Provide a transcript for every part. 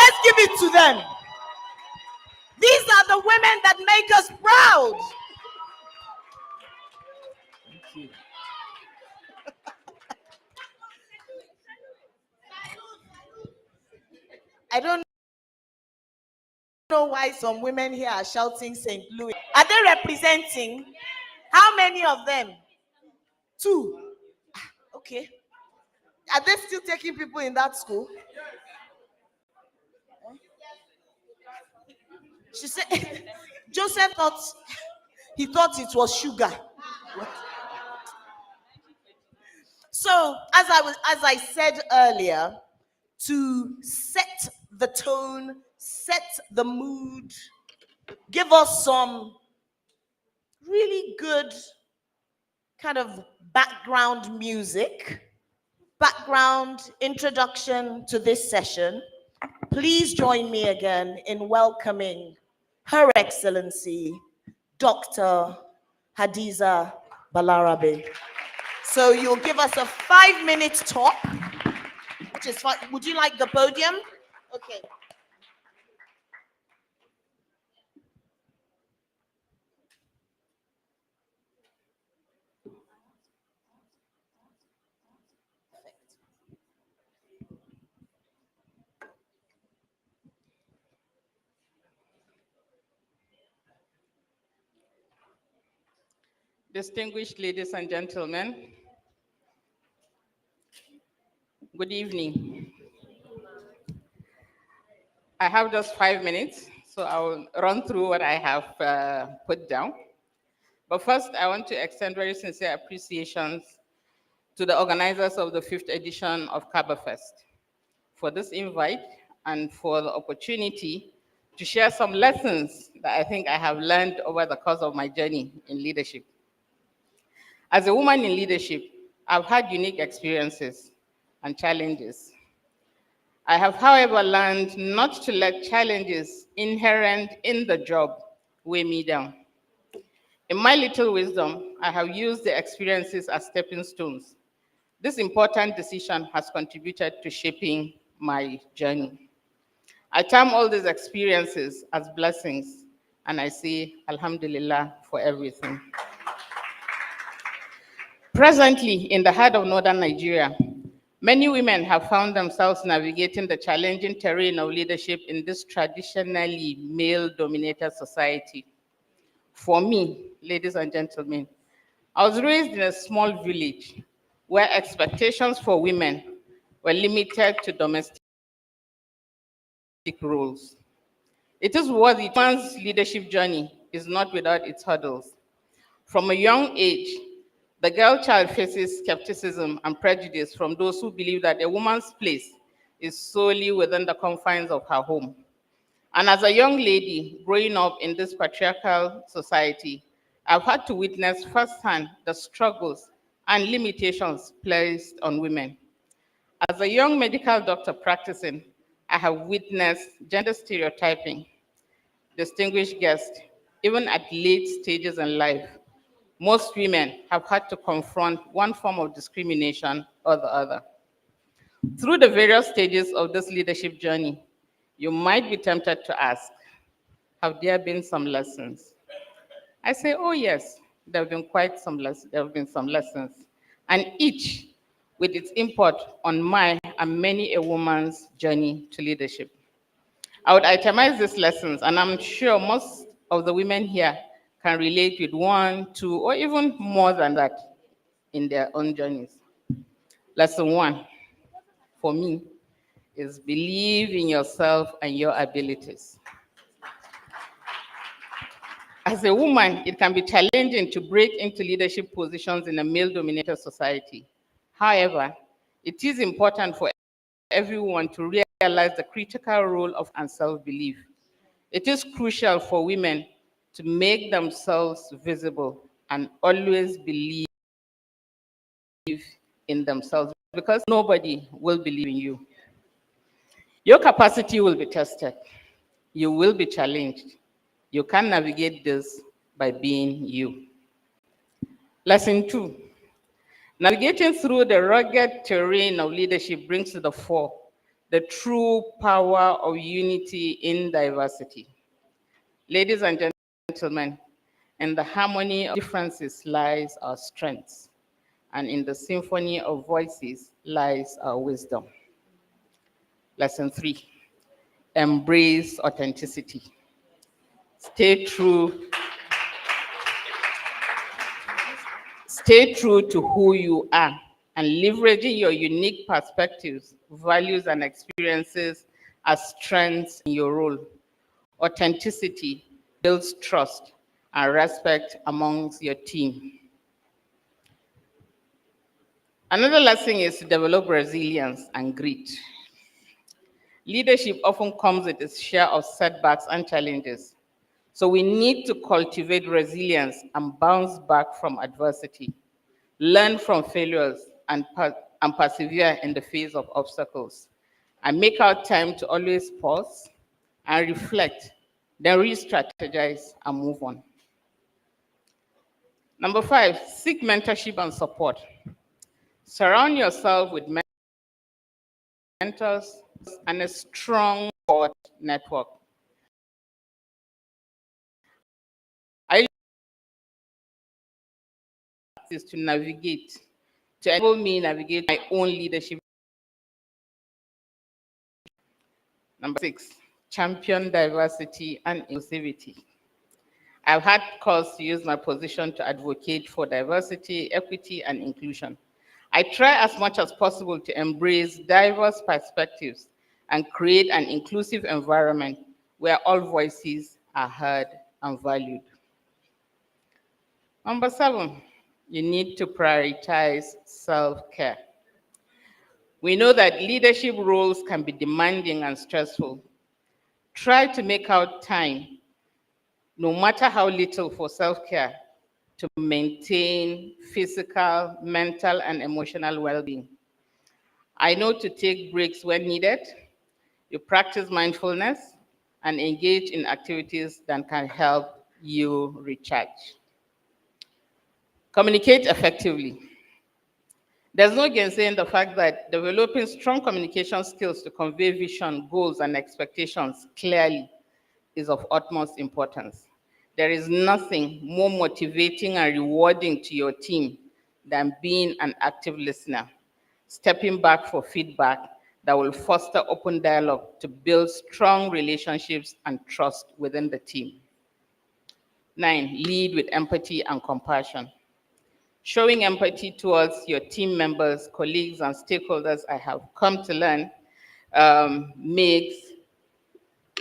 Let's give it to them. These are the women that make us proud. Thank you. I don't know why some women here are shouting St. Louis. Are they representing? How many of them? 2. Okay. Are they still taking people in that school? She said, Joseph thought it was sugar. So, as I said earlier, to set the tone, set the mood, give us some really good kind of background music, background introduction to this session. Please join me again in welcoming Her Excellency, Dr. Hadiza Balarabe. So you'll give us a 5-minute talk, which is fine. Would you like the podium? Okay. Distinguished ladies and gentlemen, good evening. I have just 5 minutes, so I will run through what I have put down. But first, I want to extend very sincere appreciations to the organizers of the 5th edition of Kabafest for this invite and for the opportunity to share some lessons that I think I have learned over the course of my journey in leadership. As a woman in leadership, I've had unique experiences and challenges. I have, however, learned not to let challenges inherent in the job weigh me down. In my little wisdom, I have used the experiences as stepping stones. This important decision has contributed to shaping my journey. I term all these experiences as blessings, and I say, Alhamdulillah for everything. Presently, in the heart of northern Nigeria, many women have found themselves navigating the challenging terrain of leadership in this traditionally male-dominated society. For me, ladies and gentlemen, I was raised in a small village where expectations for women were limited to domestic roles. It is worthy. One's leadership journey is not without its hurdles. From a young age, the girl child faces skepticism and prejudice from those who believe that a woman's place is solely within the confines of her home. And as a young lady growing up in this patriarchal society, I've had to witness firsthand the struggles and limitations placed on women. As a young medical doctor practicing, I have witnessed gender stereotyping. Distinguished guests, even at late stages in life, most women have had to confront one form of discrimination or the other. Through the various stages of this leadership journey, you might be tempted to ask, have there been some lessons? I say, oh yes, there have been some lessons, and each with its import on my and many a woman's journey to leadership. I would itemize these lessons, and I'm sure most of the women here can relate with 1, 2, or even more than that in their own journeys. Lesson 1, for me, is believe in yourself and your abilities. As a woman, it can be challenging to break into leadership positions in a male-dominated society. However, it is important for everyone to realize the critical role of and self-belief. It is crucial for women to make themselves visible and always believe in themselves, because nobody will believe in you. Your capacity will be tested. You will be challenged. You can navigate this by being you. Lesson 2, navigating through the rugged terrain of leadership brings to the fore the true power of unity in diversity. Ladies and gentlemen, in the harmony of differences lies our strength, and in the symphony of voices lies our wisdom. Lesson 3, embrace authenticity. Stay true, stay true to who you are, and leveraging your unique perspectives, values, and experiences as strengths in your role. Authenticity builds trust and respect amongst your team. Another lesson is to develop resilience and grit. Leadership often comes with its share of setbacks and challenges. So we need to cultivate resilience and bounce back from adversity, learn from failures, and persevere in the face of obstacles. And make our time to always pause and reflect, then re-strategize and move on. Number 5, seek mentorship and support. Surround yourself with mentors and a strong support network. I use to navigate, to enable me navigate my own leadership. Number 6, champion diversity and inclusivity. I've had cause to use my position to advocate for diversity, equity, and inclusion. I try as much as possible to embrace diverse perspectives and create an inclusive environment where all voices are heard and valued. Number 7, you need to prioritize self-care. We know that leadership roles can be demanding and stressful. Try to make out time, no matter how little, for self-care to maintain physical, mental, and emotional well-being. I know to take breaks when needed. You practice mindfulness and engage in activities that can help you recharge. Communicate effectively. There's no gainsaying the fact that developing strong communication skills to convey vision, goals, and expectations clearly is of utmost importance. There is nothing more motivating and rewarding to your team than being an active listener, stepping back for feedback that will foster open dialogue to build strong relationships and trust within the team. 9, lead with empathy and compassion. Showing empathy towards your team members, colleagues, and stakeholders, I have come to learn, makes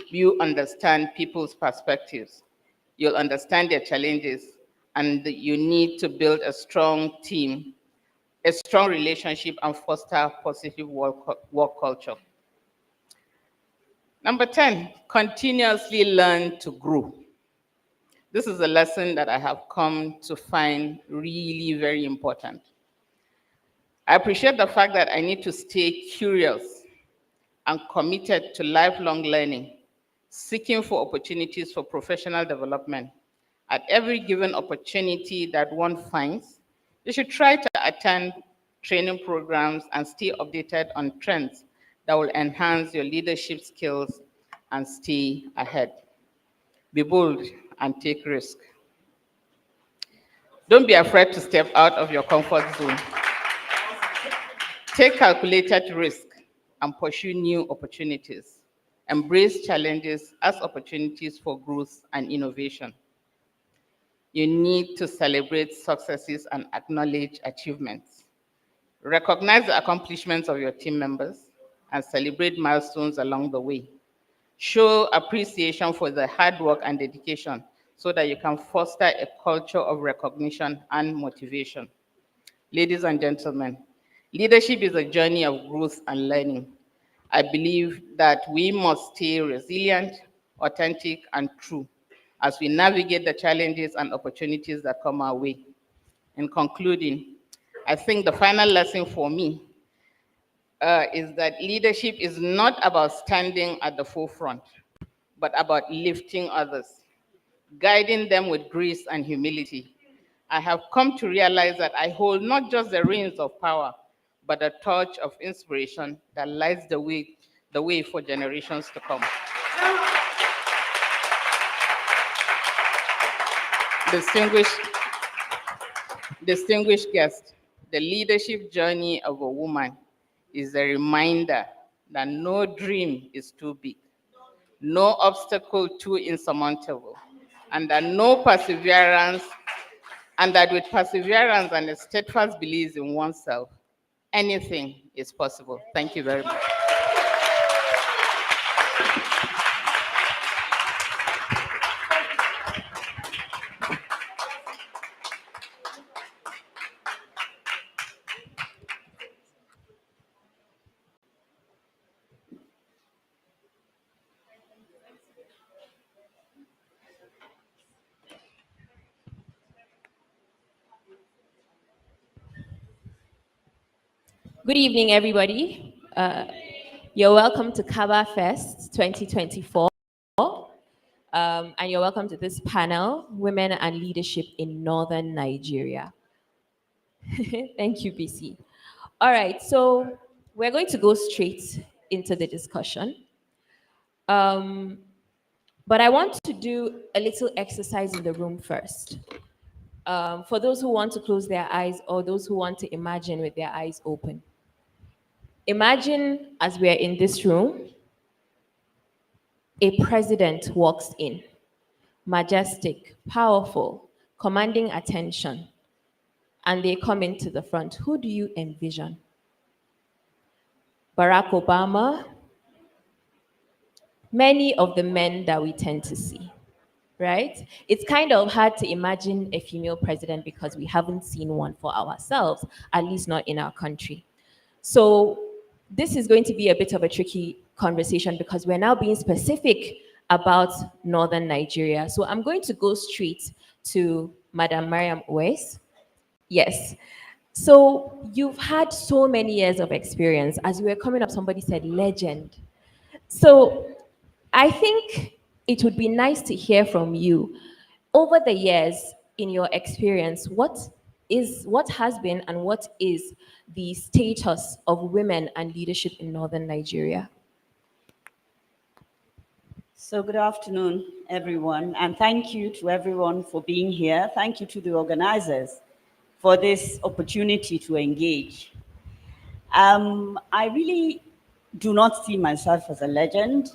you understand people's perspectives. You'll understand their challenges, and you need to build a strong team, a strong relationship, and foster positive work culture. Number 10, continuously learn to grow. This is a lesson that I have come to find really very important. I appreciate the fact that I need to stay curious and committed to lifelong learning, seeking for opportunities for professional development. At every given opportunity that one finds, you should try to attend training programs and stay updated on trends that will enhance your leadership skills and stay ahead. Be bold and take risk. Don't be afraid to step out of your comfort zone. Take calculated risk and pursue new opportunities. Embrace challenges as opportunities for growth and innovation. You need to celebrate successes and acknowledge achievements. Recognize the accomplishments of your team members and celebrate milestones along the way. Show appreciation for the hard work and dedication so that you can foster a culture of recognition and motivation. Ladies and gentlemen, leadership is a journey of growth and learning. I believe that we must stay resilient, authentic, and true as we navigate the challenges and opportunities that come our way. In concluding, I think the final lesson for me is that leadership is not about standing at the forefront, but about lifting others, guiding them with grace and humility. I have come to realize that I hold not just the reins of power, but a torch of inspiration that lights the way the way for generations to come. Distinguished, distinguished guest, the leadership journey of a woman is a reminder that no dream is too big, no obstacle too insurmountable, and that with perseverance and a steadfast belief in oneself, anything is possible. Thank you very much. Good evening, everybody. You're welcome to Kabafest 2024. And you're welcome to this panel, Women and Leadership in Northern Nigeria. Thank you, BC. All right, so we're going to go straight into the discussion. But I want to do a little exercise in the room first. For those who want to close their eyes or those who want to imagine with their eyes open. Imagine as we are in this room, a president walks in, majestic, powerful, commanding attention, and they come into the front. Who do you envision? Barack Obama? Many of the men that we tend to see, right? It's kind of hard to imagine a female president because we haven't seen one for ourselves, at least not in our country. So this is going to be a bit of a tricky conversation because we're now being specific about Northern Nigeria. So I'm going to go straight to Madam Maryam Uwais. Yes. So you've had so many years of experience. As you were coming up, somebody said legend. So I think it would be nice to hear from you. Over the years, in your experience, what has been and what is the status of women and leadership in Northern Nigeria? So good afternoon, everyone, and thank you to everyone for being here. Thank you to the organizers for this opportunity to engage. I really do not see myself as a legend.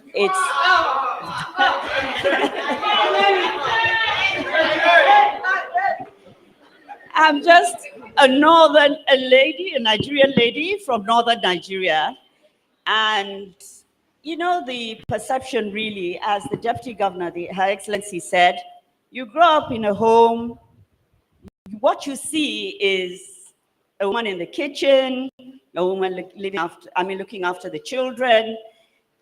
I'm just a lady, a Nigerian lady from Northern Nigeria. And, you know, the perception really, as the Deputy Governor, Her Excellency said, you grow up in a home, what you see is a woman in the kitchen, a woman looking after the children,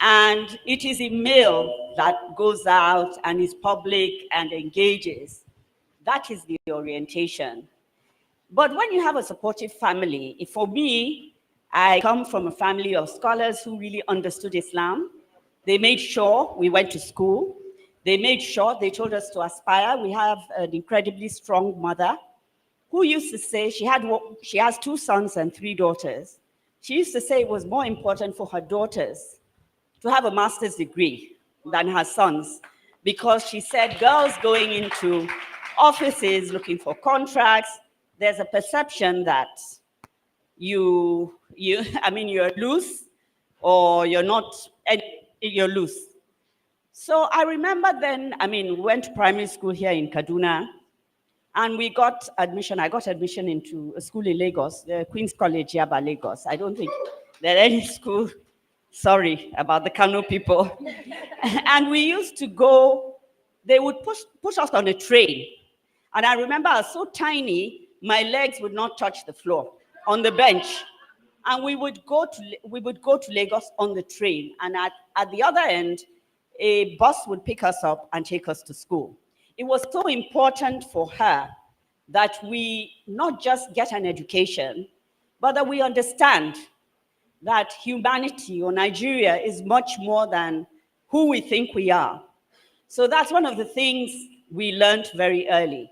and it is a male that goes out and is public and engages. That is the orientation. But when you have a supportive family, for me, I come from a family of scholars who really understood Islam. They made sure we went to school. They made sure they told us to aspire. We have an incredibly strong mother who used to say she has 2 sons and 3 daughters. She used to say it was more important for her daughters to have a master's degree than her sons, because she said girls going into offices looking for contracts, there's a perception that you're loose, or you're loose. So I remember then, we went to primary school here in Kaduna, and we got admission. I got admission into a school in Lagos, the Queen's College, Yaba, Lagos. I don't think there are any school, sorry about the Kano people. And we used to go, they would push us on a train. And I remember I was so tiny, my legs would not touch the floor on the bench. And we would go to Lagos on the train. And at the other end, a bus would pick us up and take us to school. It was so important for her that we not just get an education, but that we understand that humanity or Nigeria is much more than who we think we are. So that's one of the things we learned very early.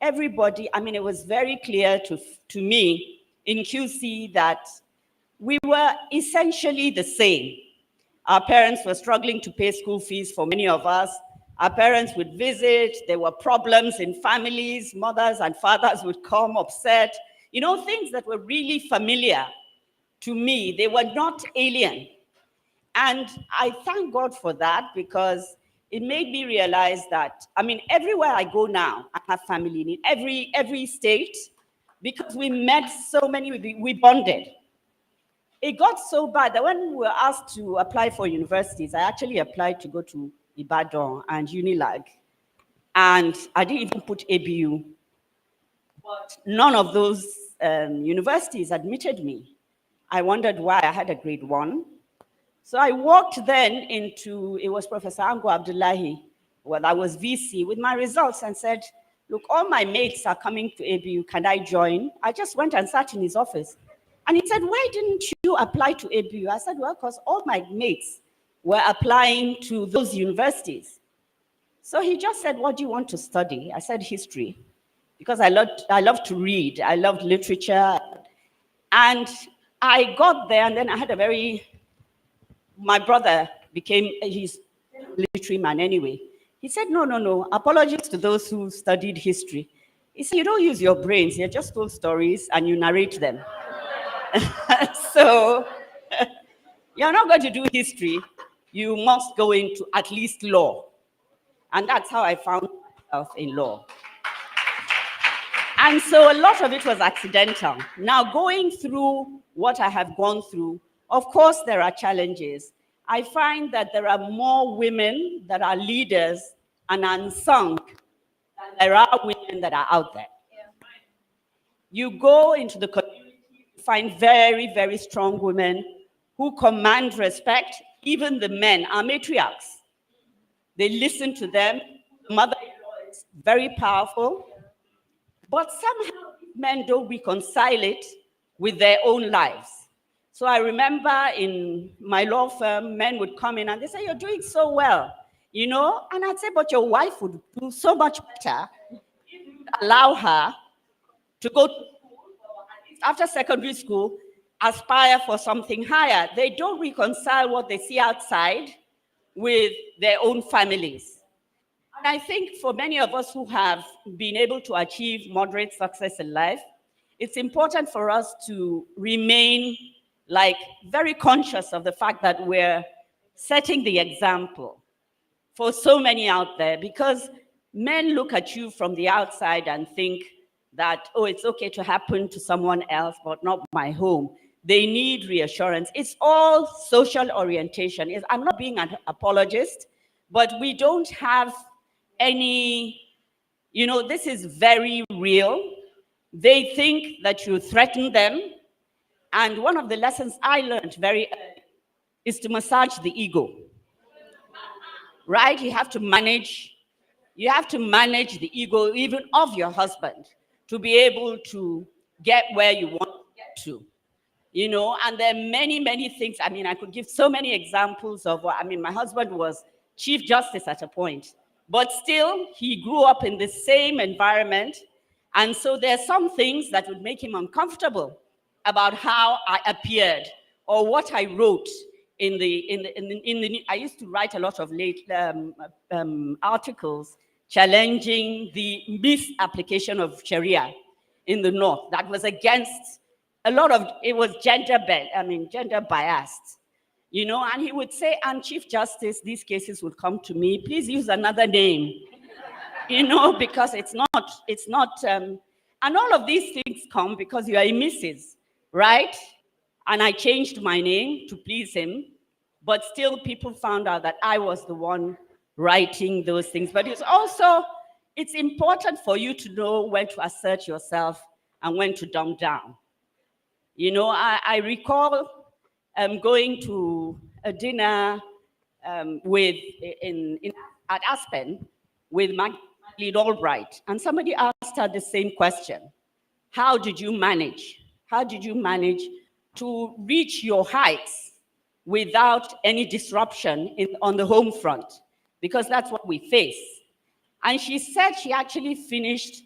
Everybody, it was very clear to me in QC that we were essentially the same. Our parents were struggling to pay school fees for many of us. Our parents would visit. There were problems in families. Mothers and fathers would come upset. You know, things that were really familiar to me. They were not alien. And I thank God for that, because it made me realize that, I mean, everywhere I go now, I have family in every state, because we met so many, we bonded. It got so bad that when we were asked to apply for universities, I actually applied to go to Ibadan and Unilag. And I didn't even put ABU. But none of those universities admitted me. I wondered why. I had a grade 1. So I walked then into, it was Professor Ango Abdullahi, well, I was VC, with my results and said, look, all my mates are coming to ABU, can I join? I just went and sat in his office. And he said, why didn't you apply to ABU? I said, well, because all my mates were applying to those universities. So he just said, what do you want to study? I said, history, because I love to read. I loved literature. And I got there, and then I had my brother he's a literary man anyway. He said, no, apologies to those who studied history. He said, you don't use your brains, you just told stories and you narrate them. So you're not going to do history, you must go into at least law. And that's how I found myself in law. And so a lot of it was accidental. Now, going through what I have gone through, of course, there are challenges. I find that there are more women that are leaders and unsung than there are women that are out there. You go into the community, you find very, very strong women who command respect. Even the men are matriarchs. They listen to them. The mother-in-law is very powerful. But somehow men don't reconcile it with their own lives. So I remember in my law firm, men would come in and they say, you're doing so well, you know? And I'd say, but your wife would do so much better if you allow her to go to school, or at least after secondary school, aspire for something higher. They don't reconcile what they see outside with their own families. And I think for many of us who have been able to achieve moderate success in life, it's important for us to remain very conscious of the fact that we're setting the example for so many out there, because men look at you from the outside and think that, oh, it's okay to happen to someone else, but not my home. They need reassurance. It's all social orientation. I'm not being an apologist, but we don't have any, this is very real. They think that you threaten them. And one of the lessons I learned very early is to massage the ego, right? You have to manage the ego even of your husband to be able to get where you want to get to, and there are many, many things. I mean, I could give so many examples of my husband was Chief Justice at a point, but still he grew up in the same environment. And so there are some things that would make him uncomfortable about how I appeared or what I wrote I used to write a lot of articles challenging the misapplication of Sharia in the North that was against it was gender biased, and he would say, and Chief Justice, these cases would come to me, please use another name, because it's not, and all of these things come because you are a Mrs., right? And I changed my name to please him, but still people found out that I was the one writing those things. But it's important for you to know when to assert yourself and when to dumb down. I recall going to a dinner at Aspen with Magdalene Albright, and somebody asked her the same question. How did you manage to reach your heights without any disruption on the home front? Because that's what we face. And she said she actually finished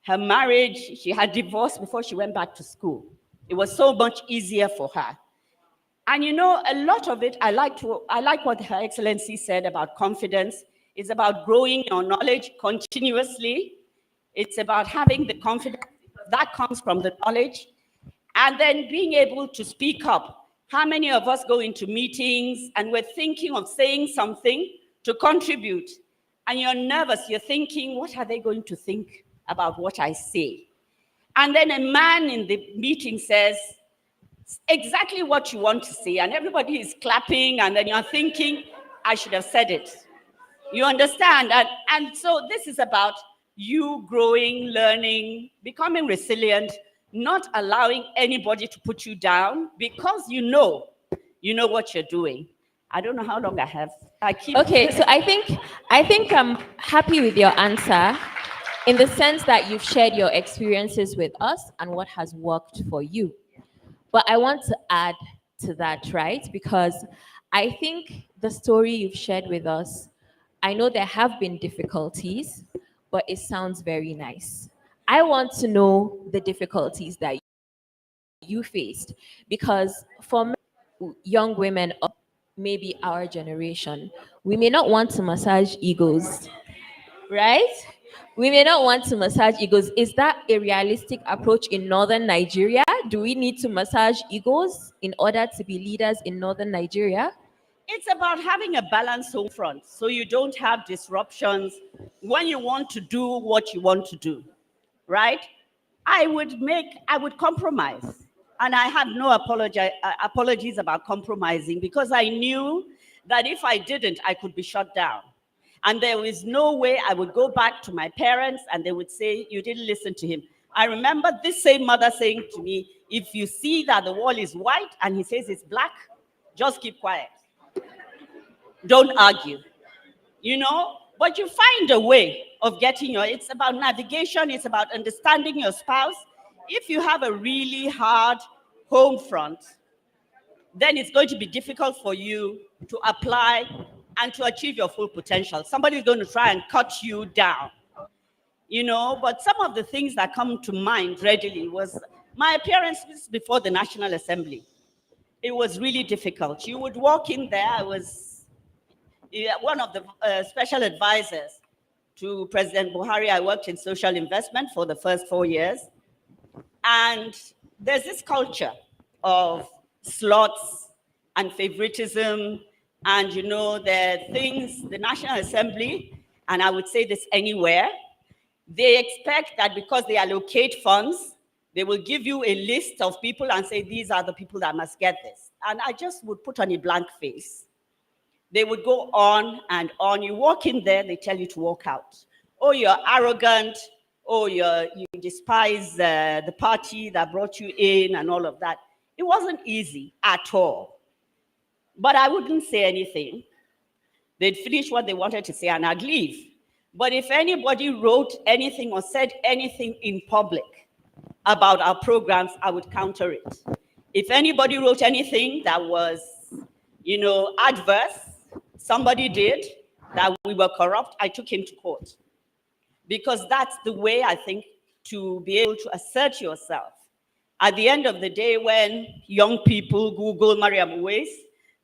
her marriage. She had divorced before she went back to school. It was so much easier for her. And you know, a lot of it, I like what Her Excellency said about confidence. It's about growing your knowledge continuously. It's about having the confidence that comes from the knowledge, and then being able to speak up. How many of us go into meetings and we're thinking of saying something to contribute, and you're nervous, you're thinking, what are they going to think about what I say? And then a man in the meeting says exactly what you want to say, and everybody is clapping, and then you're thinking, I should have said it. You understand? And so this is about you growing, learning, becoming resilient, not allowing anybody to put you down, because you know what you're doing. I don't know how long I have. Okay, so I think I'm happy with your answer in the sense that you've shared your experiences with us and what has worked for you. But I want to add to that, right? Because I think the story you've shared with us, I know there have been difficulties, but it sounds very nice. I want to know the difficulties that you faced, because for young women of maybe our generation, we may not want to massage egos, right? We may not want to massage egos. Is that a realistic approach in northern Nigeria? Do we need to massage egos in order to be leaders in northern Nigeria? It's about having a balanced home front so you don't have disruptions when you want to do what you want to do, right? I would compromise. And I had no apologies about compromising, because I knew that if I didn't, I could be shut down. And there was no way I would go back to my parents and they would say, you didn't listen to him. I remember this same mother saying to me, if you see that the wall is white and he says it's black, just keep quiet. Don't argue, but you find a way of getting it's about navigation, it's about understanding your spouse. If you have a really hard home front, then it's going to be difficult for you to apply and to achieve your full potential. Somebody's going to try and cut you down, but some of the things that come to mind readily was my appearances before the National Assembly. It was really difficult. You would walk in there, I was one of the special advisors to President Buhari. I worked in social investment for the first 4 years. And there's this culture of slots and favoritism. And, there are things, the National Assembly, and I would say this anywhere, they expect that because they allocate funds, they will give you a list of people and say, these are the people that must get this. And I just would put on a blank face. They would go on and on. You walk in there, they tell you to walk out. Oh, you're arrogant. Oh, you despise the party that brought you in and all of that. It wasn't easy at all. But I wouldn't say anything. They'd finish what they wanted to say and I'd leave. But if anybody wrote anything or said anything in public about our programs, I would counter it. If anybody wrote anything that was, adverse, somebody did, that we were corrupt, I took him to court. Because that's the way, I think, to be able to assert yourself. At the end of the day, when young people Google Maryam Uwais,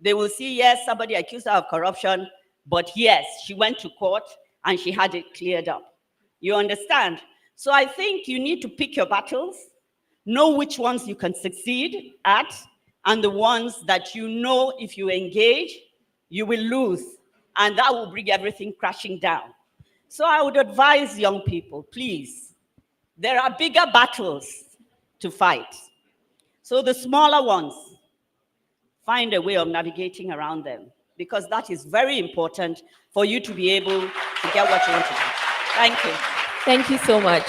they will see, yes, somebody accused her of corruption, but yes, she went to court and she had it cleared up. You understand? So I think you need to pick your battles, know which ones you can succeed at, and the ones that if you engage, you will lose, and that will bring everything crashing down. So I would advise young people, please, there are bigger battles to fight. So the smaller ones, find a way of navigating around them, because that is very important for you to be able to get what you want to do. Thank you. Thank you so much.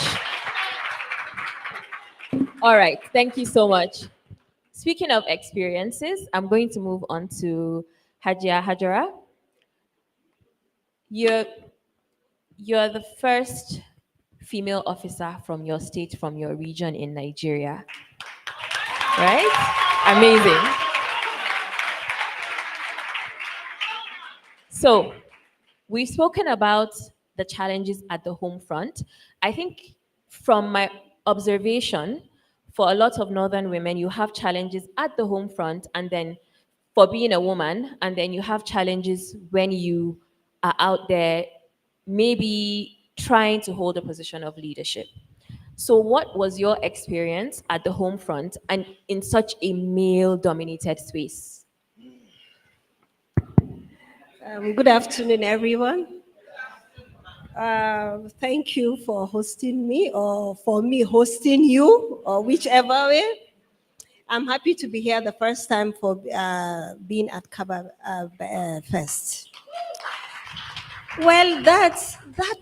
All right, thank you so much. Speaking of experiences, I'm going to move on to Hajara. You're the first female officer from your state, from your region in Nigeria, right? Amazing. So we've spoken about the challenges at the home front. I think from my observation, for a lot of northern women, you have challenges at the home front, and then for being a woman, and then you have challenges when you are out there, maybe trying to hold a position of leadership. So, what was your experience at the home front and in such a male dominated space? Good afternoon, everyone. Thank you for hosting me, or for me hosting you, or whichever way. I'm happy to be here the first time for being at Kabafest. Well, that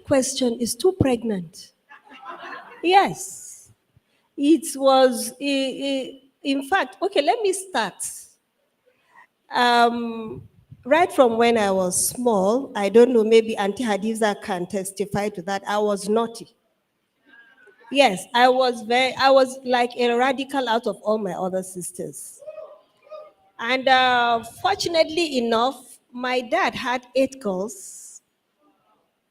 question is too pregnant. Yes, it was. In fact, okay, let me start. Right from when I was small, I don't know, maybe Auntie Hadiza can testify to that. I was naughty. Yes, I was like a radical out of all my other sisters. And fortunately enough, my dad had 8 girls.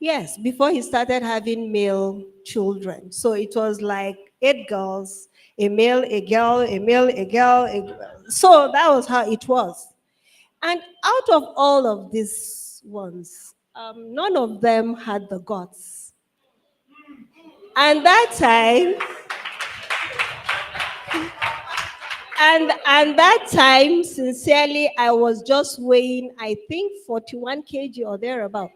Yes, before he started having male children. So it was like 8 girls, a male, a girl, a male, a girl. So that was how it was. And out of all of these ones, none of them had the guts. And that time, and that time, sincerely, I was just weighing, I think, 41 kg or thereabout.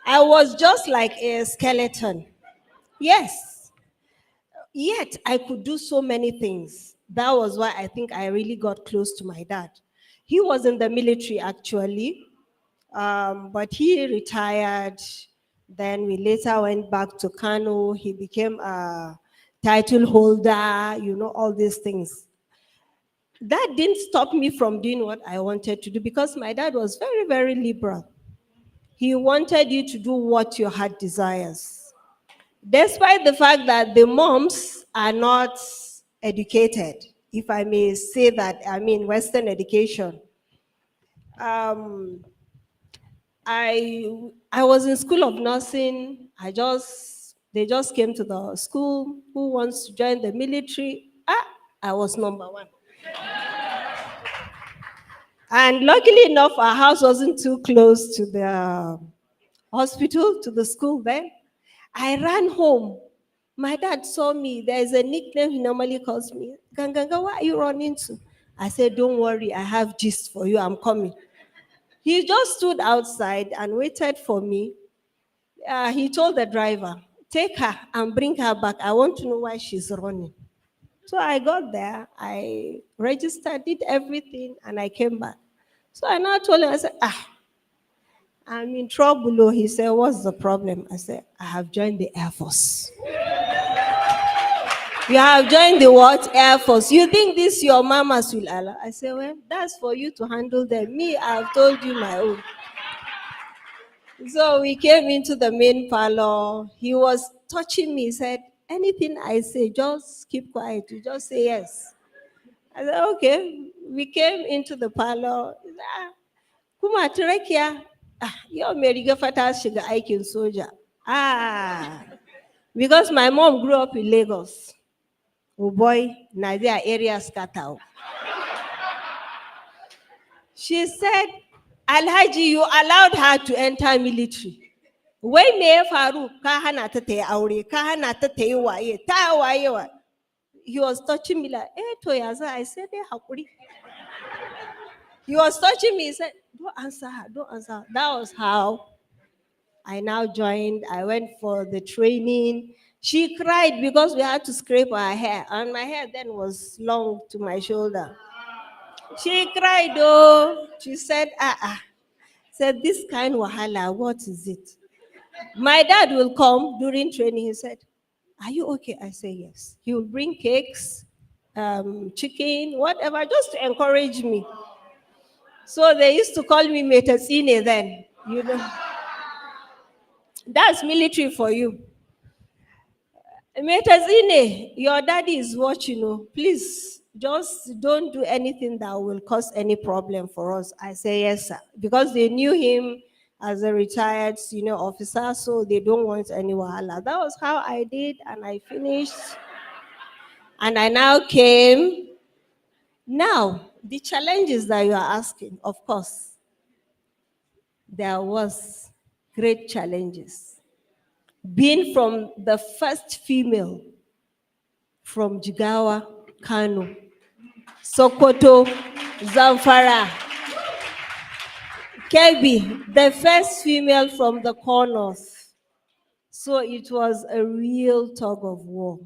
I was just like a skeleton. Yes. Yet I could do so many things. That was why I think I really got close to my dad. He was in the military, actually. But he retired. Then we later went back to Kano. He became a title holder, all these things. That didn't stop me from doing what I wanted to do, because my dad was very, very liberal. He wanted you to do what your heart desires. Despite the fact that the moms are not educated, if I may say that, I mean Western education. I was in school of nursing. They just came to the school. Who wants to join the military? I was number 1. And luckily enough, our house wasn't too close to the hospital, to the school then. I ran home. My dad saw me. There's a nickname he normally calls me. Ganganga, what are you running to? I said, don't worry, I have gist for you. I'm coming. He just stood outside and waited for me. He told the driver, take her and bring her back. I want to know why she's running. So I got there, I registered, did everything, and I came back. So I now told him, I said, I'm in trouble. Oh. He said, what's the problem? I said, I have joined the Air Force. You have joined the what? Air Force. You think this your mamas will allow? I said, well, that's for you to handle them. Me, I've told you my own. So we came into the main parlor. He was touching me. He said, anything I say, just keep quiet. You just say yes. I said, okay. We came into the parlor. Kuma Turekia, you're Meriga Fata Shiga Aikin Soldier. Because my mom grew up in Lagos. Oh boy, Nadia area scatter. She said, Alhaji, you allowed her to enter military. Wai me ya faru ka hana ta ta yi aure, ka hana ta ta yi waye, ta waye wa. He was touching me like, to ya za, I said, hakuri. He was touching me, he said, don't answer her, don't answer her. That was how I now joined. I went for the training. She cried because we had to scrape her hair, and my hair then was long to my shoulder. She cried, oh, she said, said, this kind wahala, what is it? My dad will come during training. He said, are you okay? I say, yes. He will bring cakes, chicken, whatever, just to encourage me. So they used to call me Metasine then, That's military for you. Metazine, your daddy is watching. Please, just don't do anything that will cause any problem for us. I say, yes, sir. Because they knew him as a retired senior officer, so they don't want any wahala. That was how I did, and I finished. And I now came. Now, the challenges that you are asking, of course, there was great challenges. Being from the first female from Jigawa, Kano, Sokoto, Zamfara, Kebbi, the first female from the corners. So it was a real tug of war.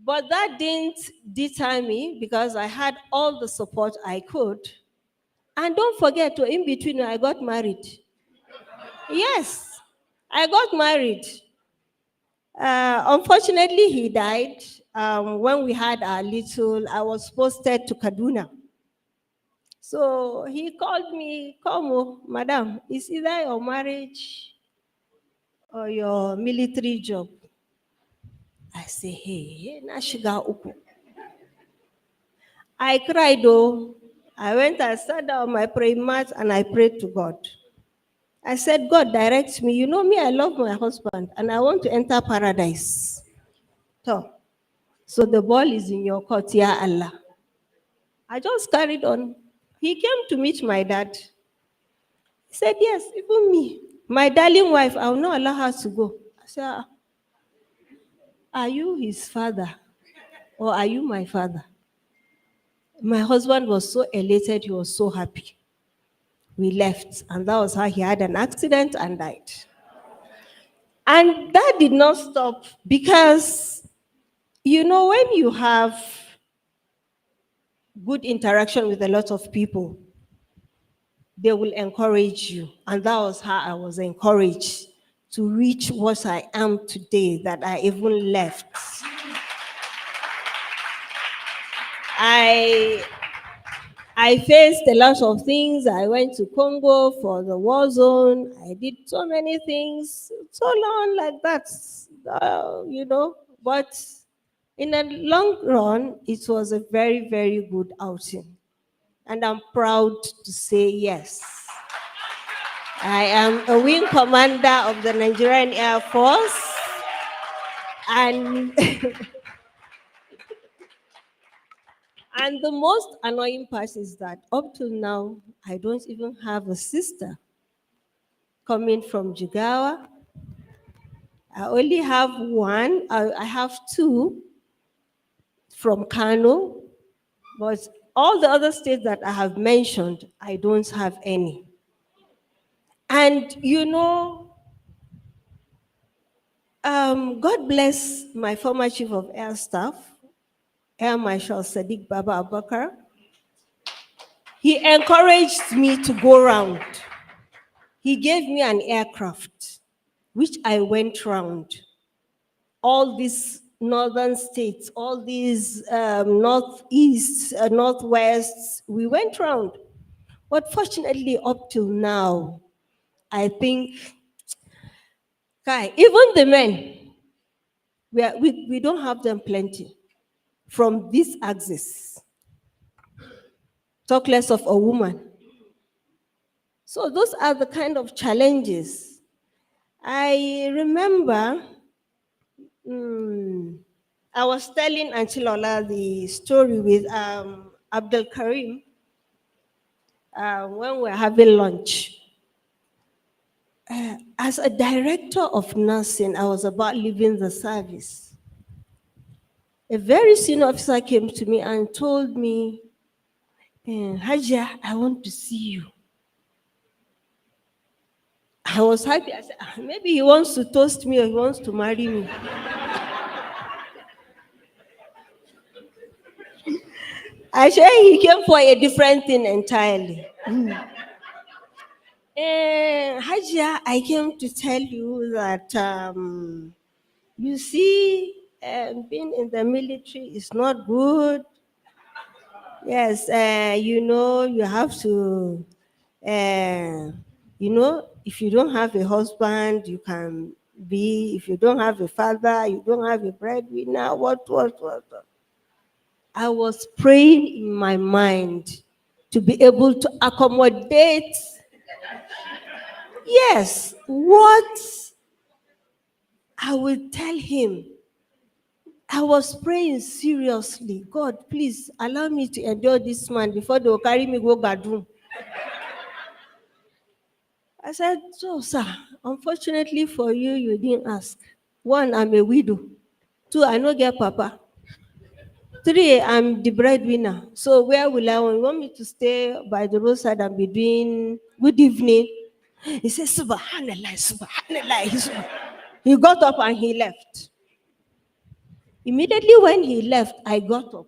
But that didn't deter me because I had all the support I could. And don't forget, in between, I got married. Yes, I got married. Unfortunately, he died when we had our little. I was posted to Kaduna. So he called me, come, oh, madam, it's either your marriage or your military job. I say, hey, nashiga uku. I cried, though. I went and sat down on my praying mat and I prayed to God. I said, God, direct me. You know me, I love my husband and I want to enter paradise. So the ball is in your court, ya Allah. I just carried on. He came to meet my dad. He said, yes, even me, my darling wife, I will not allow her to go. I said, are you his father or are you my father? My husband was so elated, he was so happy. We left, and that was how he had an accident and died. And that did not stop because, you know, when you have good interaction with a lot of people, they will encourage you. And that was how I was encouraged to reach what I am today, that I even left. I faced a lot of things. I went to Congo for the war zone. I did so many things, so long like that, you know. But in the long run, it was a very, very good outing. And I'm proud to say yes. I am a wing commander of the Nigerian Air Force. And, and the most annoying part is that up till now, I don't even have a sister coming from Jigawa. I only have one. I have two from Kano, but all the other states that I have mentioned, I don't have any. And you know, God bless my former chief of air staff, Air Marshal Sadiq Baba Abakar. He encouraged me to go round. He gave me an aircraft, which I went round. All these northern states, all these northeast, northwest, we went round. But fortunately, up till now, I think, even the men, we don't have them plenty from this axis. Talk less of a woman. So those are the kind of challenges. I remember I was telling Auntie Lola the story with Abdul Karim when we were having lunch. As a director of nursing, I was about leaving the service. A very senior officer came to me and told me, Hajara, I want to see you. I was happy. I said, maybe he wants to toast me or he wants to marry me. Actually, he came for a different thing entirely. Hajia, I came to tell you that, you see, being in the military is not good. Yes, you know, you have to, you know, if you don't have a husband, you can be, if you don't have a father, you don't have a breadwinner, what. I was praying in my mind to be able to accommodate, yes, what I will tell him I was praying seriously. God, please allow me to endure this man before they will carry me go Gadrum. I said, so sir, unfortunately for you, you didn't ask. One, I'm a widow. Two, I no get papa. Three, I'm the breadwinner. So where will I want? You want me to stay by the roadside and be doing good evening? He said, Subhanallah, Subhanallah. He got up and he left. Immediately when he left, I got up.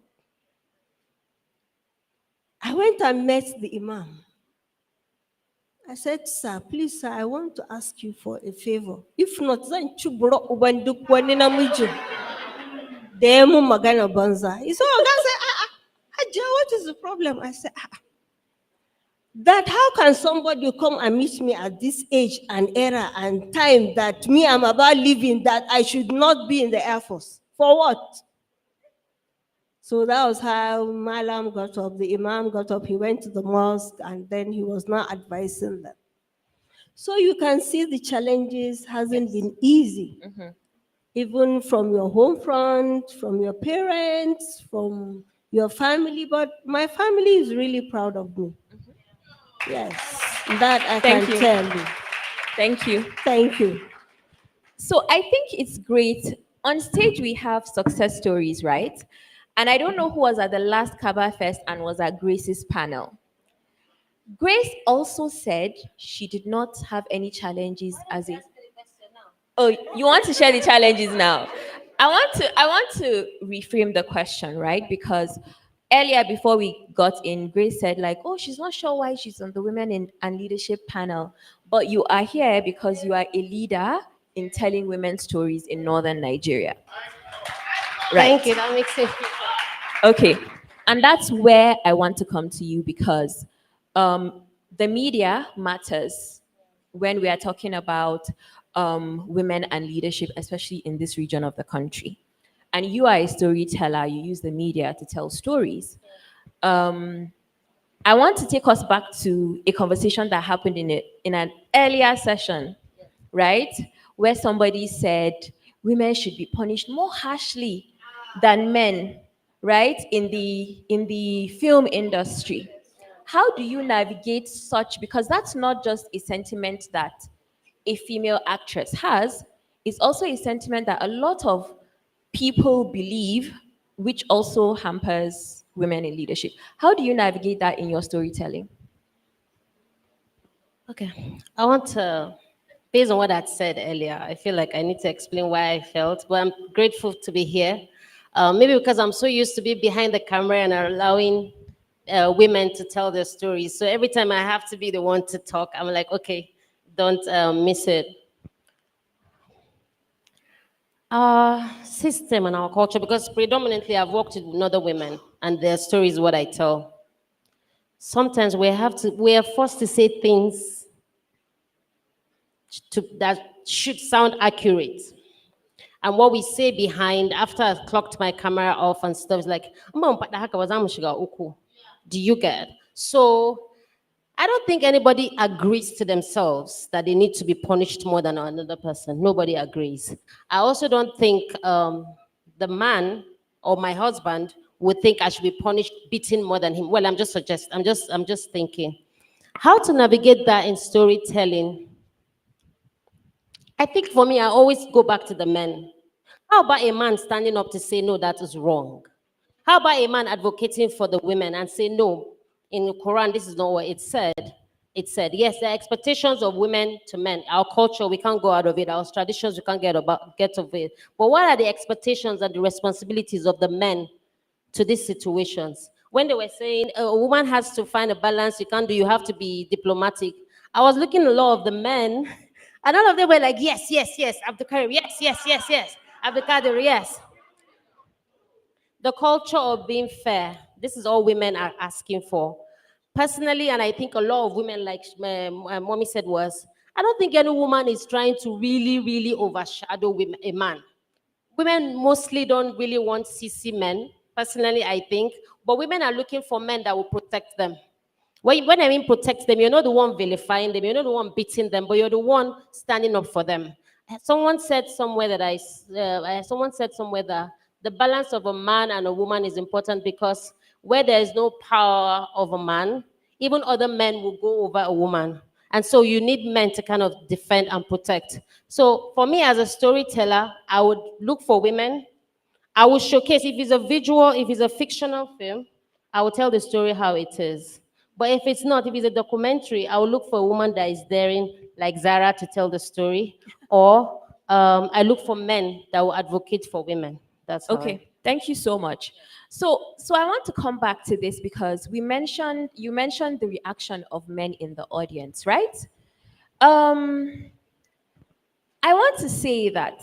I went and met the Imam. I said, sir, please, sir, I want to ask you for a favor. If not, then chubro ubanduk wanina mujin. Demu magana banza. He said, oh, God said, Hajara, what is the problem? I said, that how can somebody come and meet me at this age and era and time that me, I'm about living, that I should not be in the Air Force? For what? So that was how Malam got up, the Imam got up, he went to the mosque, and then he was now advising them. So you can see the challenges hasn't been easy, even from your home front, from your parents, from your family, but my family is really proud of me. Yes, that I Thank can you. tell you. Thank you. Thank you. So I think it's great. On stage, we have success stories, right? And I don't know who was at the last Kabafest and was at Grace's panel. Grace also said she did not have any challenges as a. Oh, you want to share the challenges now? I want to reframe the question, right? Because earlier before we got in, Grace said like, oh, she's not sure why she's on the women in and leadership panel, but you are here because you are a leader in telling women stories in northern Nigeria. Right. Thank you. That makes it. Okay. And that's where I want to come to you because the media matters when we are talking about women and leadership, especially in this region of the country. And you are a storyteller, you use the media to tell stories. I want to take us back to a conversation that happened in an earlier session, right? Where somebody said women should be punished more harshly than men, right? In the film industry. How do you navigate such? Because that's not just a sentiment that a female actress has, it's also a sentiment that a lot of people believe, which also hampers women in leadership. How do you navigate that in your storytelling? Okay. I want to, based on what I said earlier, I feel like I need to explain why I felt, but I'm grateful to be here. Maybe because I'm so used to be behind the camera and allowing women to tell their stories. So every time I have to be the one to talk, I'm like, okay, don't miss it. Our system and our culture, because predominantly I've worked with other women and their stories is what I tell. Sometimes we are forced to say things that should sound accurate. And what we say behind, after I've clocked my camera off and stuff, is like, do you get? So I don't think anybody agrees to themselves that they need to be punished more than another person. Nobody agrees. I also don't think the man or my husband would think I should be punished, beaten more than him. Well, I'm just thinking how to navigate that in storytelling. I think for me, I always go back to the men. How about a man standing up to say, no, that is wrong? How about a man advocating for the women and say, no, in the Quran, this is not what it said. It said, yes, there are expectations of women to men. Our culture, we can't go out of it. Our traditions, we can't get of it. But what are the expectations and the responsibilities of the men to these situations? When they were saying a woman has to find a balance, you have to be diplomatic. I was looking at a lot of the men, and all of them were like, yes, yes, yes, Abdul Karim, yes, yes, yes, yes, Abdul Kadir, yes. The culture of being fair, this is all women are asking for. Personally, and I think a lot of women, like mommy said, I don't think any woman is trying to really, really overshadow a man. Women mostly don't really want CC men, personally, I think, but women are looking for men that will protect them. When I mean protect them, you're not the one vilifying them, you're not the one beating them, but you're the one standing up for them. Someone said somewhere that the balance of a man and a woman is important, because where there is no power of a man, even other men will go over a woman. And so you need men to kind of defend and protect. So for me as a storyteller, I would look for women. I will showcase, if it's a visual, if it's a fictional film, I will tell the story how it is. But if it's not, if it's a documentary, I will look for a woman that is daring, like Zara, to tell the story. Or I look for men that will advocate for women. That's how Okay, thank you so much. So I want to come back to this because you mentioned the reaction of men in the audience, right? Um, I want to say that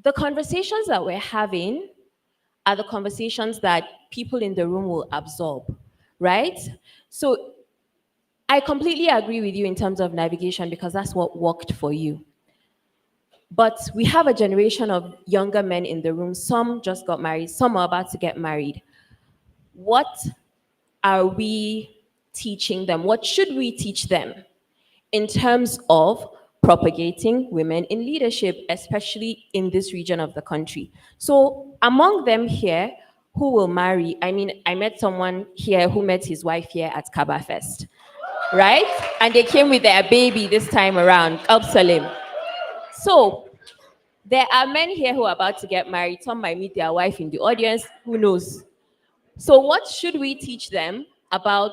the conversations that we're having are the conversations that people in the room will absorb, right? So I completely agree with you in terms of navigation because that's what worked for you. But we have a generation of younger men in the room. Some just got married, some are about to get married. What are we teaching them? What should we teach them in terms of propagating women in leadership, especially in this region of the country? So, among them here, who will marry? I mean, I met someone here who met his wife here at Kabafest, right? And they came with their baby this time around, Absalom. So, there are men here who are about to get married. Some might meet their wife in the audience. Who knows? So, what should we teach them about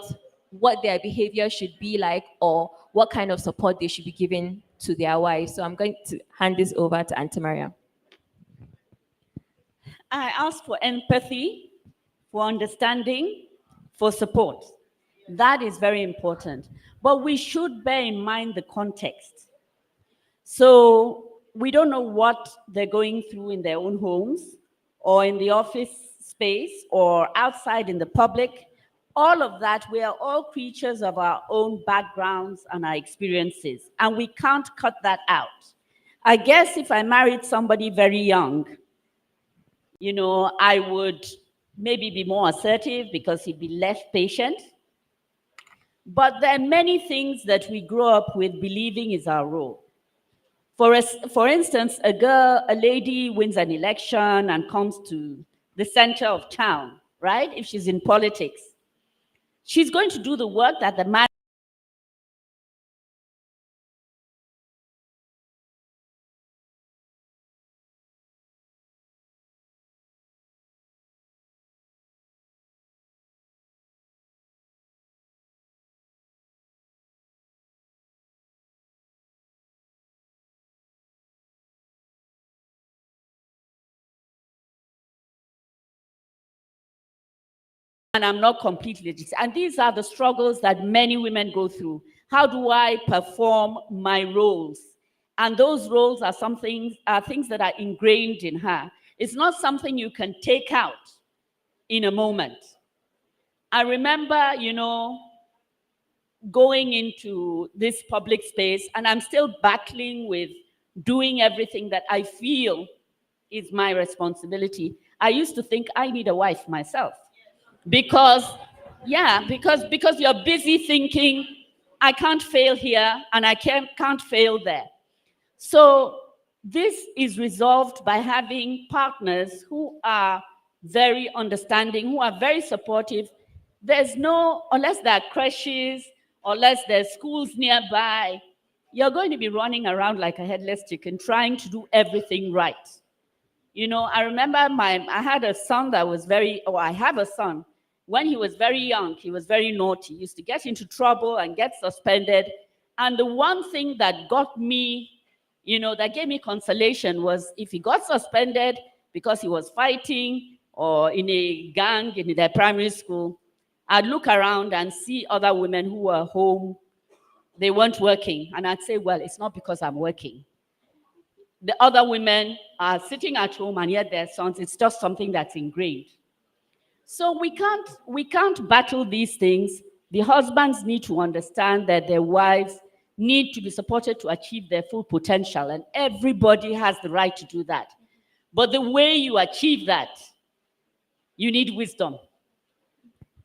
what their behavior should be like, or what kind of support they should be giving to their wives? So, I'm going to hand this over to Auntie Maryam. I ask for empathy, for understanding, for support. That is very important. But we should bear in mind the context. So we don't know what they're going through in their own homes or in the office space or outside in the public. All of that, we are all creatures of our own backgrounds and our experiences, and we can't cut that out. I guess if I married somebody very young, I would maybe be more assertive because he'd be less patient. But there are many things that we grow up with believing is our role. For instance, a lady wins an election and comes to the center of town, right? If she's in politics, she's going to do the work that the man. And I'm not completely. And these are the struggles that many women go through. How do I perform my roles? And those roles are things that are ingrained in her. It's not something you can take out in a moment. I remember, going into this public space, and I'm still battling with doing everything that I feel is my responsibility. I used to think I need a wife myself. Because you're busy thinking, I can't fail here and I can't fail there. So this is resolved by having partners who are very understanding, who are very supportive. Unless there are creches, unless there's schools nearby, you're going to be running around like a headless chicken trying to do everything right. I remember I had a son I have a son. When he was very young, he was very naughty. He used to get into trouble and get suspended. And the one thing that got me, that gave me consolation was if he got suspended because he was fighting or in a gang in their primary school, I'd look around and see other women who were home. They weren't working. And I'd say, well, it's not because I'm working. The other women are sitting at home and yet their sons, it's just something that's ingrained. So we can't battle these things. The husbands need to understand that their wives need to be supported to achieve their full potential, and everybody has the right to do that. But the way you achieve that, you need wisdom.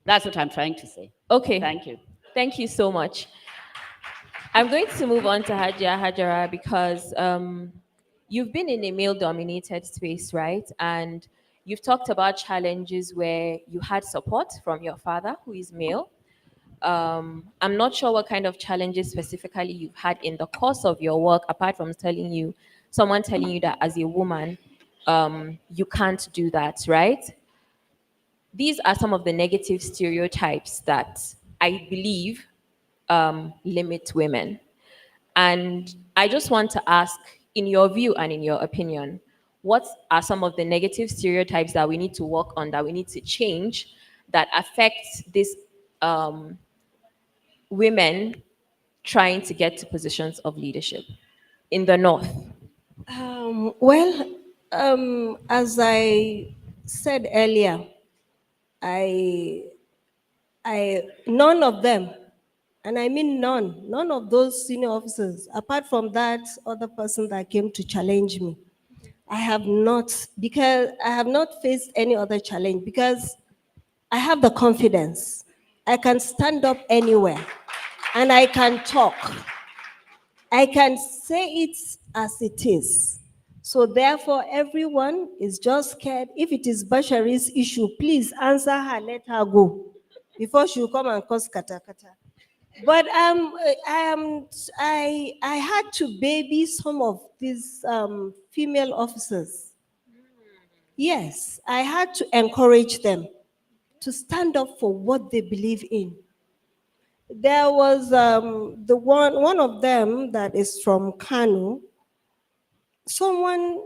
That's what I'm trying to say. Okay. Thank you. Thank you so much. I'm going to move on to Hajara because you've been in a male-dominated space, right? And you've talked about challenges where you had support from your father, who is male. I'm not sure what kind of challenges specifically you've had in the course of your work, apart from someone telling you that as a woman, you can't do that, right? These are some of the negative stereotypes that I believe limit women. And I just want to ask, in your view and in your opinion, what are some of the negative stereotypes that we need to work on, that we need to change, that affect these women trying to get to positions of leadership in the North? Well, as I said earlier, I, none of them, and I mean none of those senior officers, apart from that other person that came to challenge me, I have not, because I have not faced any other challenge, because I have the confidence. I can stand up anywhere and I can talk. I can say it as it is. So therefore, everyone is just scared. If it is Bashir's issue, please answer her, let her go, before she will come and cause kata kata. But I had to baby some of these female officers. Yes, I had to encourage them to stand up for what they believe in. There was the one of them that is from Kanu. Someone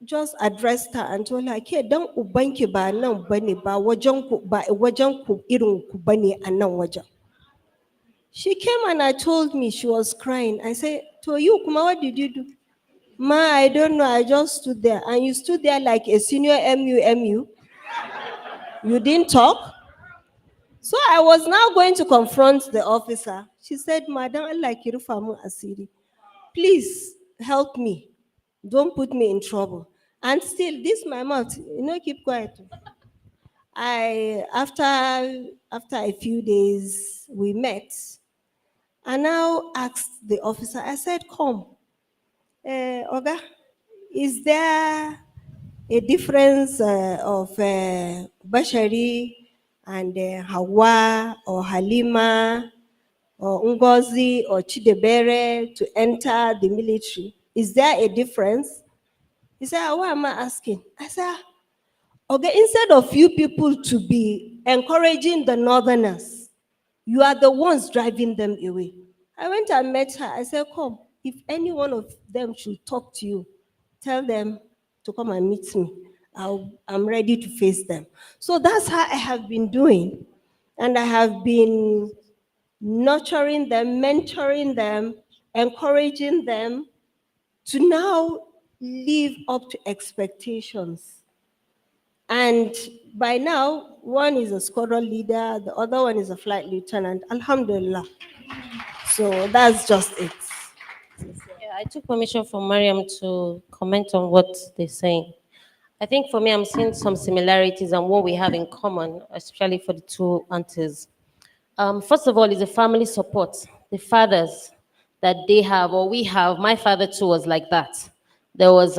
just addressed her and told her, "Ke dan ubanki ba nan bane ba wajen ku irin ku bane a nan wajen." She came and I told me, she was crying. I said, "To you, Kuma, what did you do?" "Ma, I don't know. I just stood there." "And you stood there like a senior MU. You didn't talk?" So I was now going to confront the officer. She said, "Madam, Allah kirufamu asiri. Please help me. Don't put me in trouble." And still, this my mouth, keep quiet. After a few days, we met. I now asked the officer, I said, "Come, Oga, is there a difference of Bashari and Hawa or Halima or Ngozi or Chidebere to enter the military? Is there a difference?" He said, "Why am I asking?" I said, "Okay, instead of you people to be encouraging the northerners, you are the ones driving them away." I went and met her. I said, "Come, if any one of them should talk to you, tell them to come and meet me. I'm ready to face them." So that's how I have been doing. And I have been nurturing them, mentoring them, encouraging them to now live up to expectations. And by now, one is a squadron leader, the other one is a flight lieutenant. Alhamdulillah. So that's just it. Yeah, I took permission from Maryam to comment on what they're saying. I think for me, I'm seeing some similarities and what we have in common, especially for the two aunties. First of all, is the family support, the fathers that they have or we have. My father too was like that. There was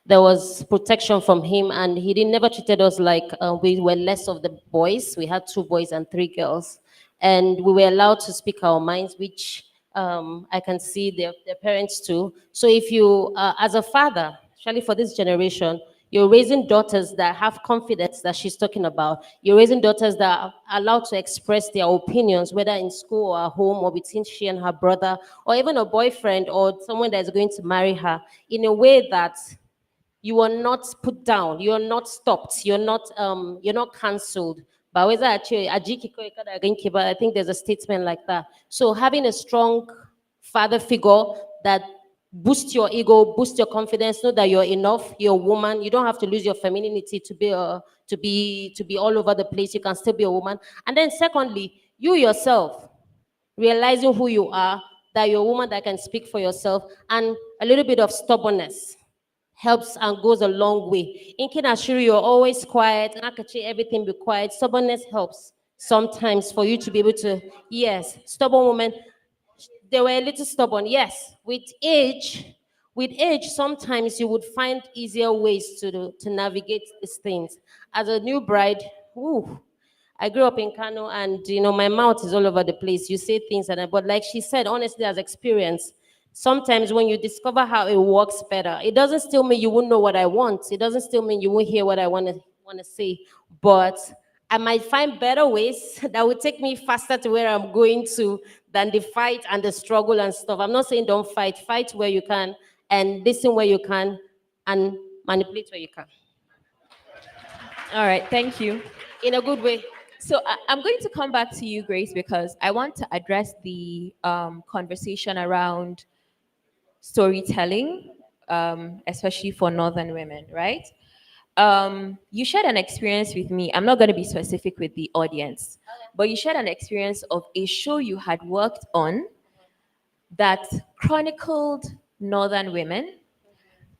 there was protection from him, and he didn't never treated us like we were less of the boys. We had two boys and three girls, and we were allowed to speak our minds, which I can see their parents too. So if you, as a father, especially for this generation, you're raising daughters that have confidence that she's talking about. You're raising daughters that are allowed to express their opinions, whether in school or at home or between she and her brother, or even a boyfriend or someone that is going to marry her, in a way that you are not put down, you are not stopped, you're not cancelled. But I think there's a statement like that. So having a strong father figure that boosts your ego, boosts your confidence, know that you're enough, you're a woman, you don't have to lose your femininity to be all over the place, you can still be a woman. And then secondly, you yourself realizing who you are, that you're a woman that can speak for yourself, and a little bit of stubbornness helps and goes a long way. In Kinashiri, you're always quiet. Nakachi, everything be quiet. Stubbornness helps sometimes for you to be able to, yes, stubborn women, they were a little stubborn. Yes, with age, with age, sometimes you would find easier ways to navigate these things. As a new bride, ooh, I grew up in Kano, and my mouth is all over the place. You say things, but like she said, honestly, as experience, sometimes when you discover how it works better, it doesn't still mean you won't know what I want. It doesn't still mean you won't hear what I want to say, but I might find better ways that will take me faster to where I'm going to than the fight and the struggle and stuff. I'm not saying don't fight. Fight where you can and listen where you can and manipulate where you can. All right, thank you. In a good way. So I'm going to come back to you, Grace, because I want to address the conversation around storytelling, especially for Northern women, right? You shared an experience with me. I'm not going to be specific with the audience, but you shared an experience of a show you had worked on that chronicled Northern women,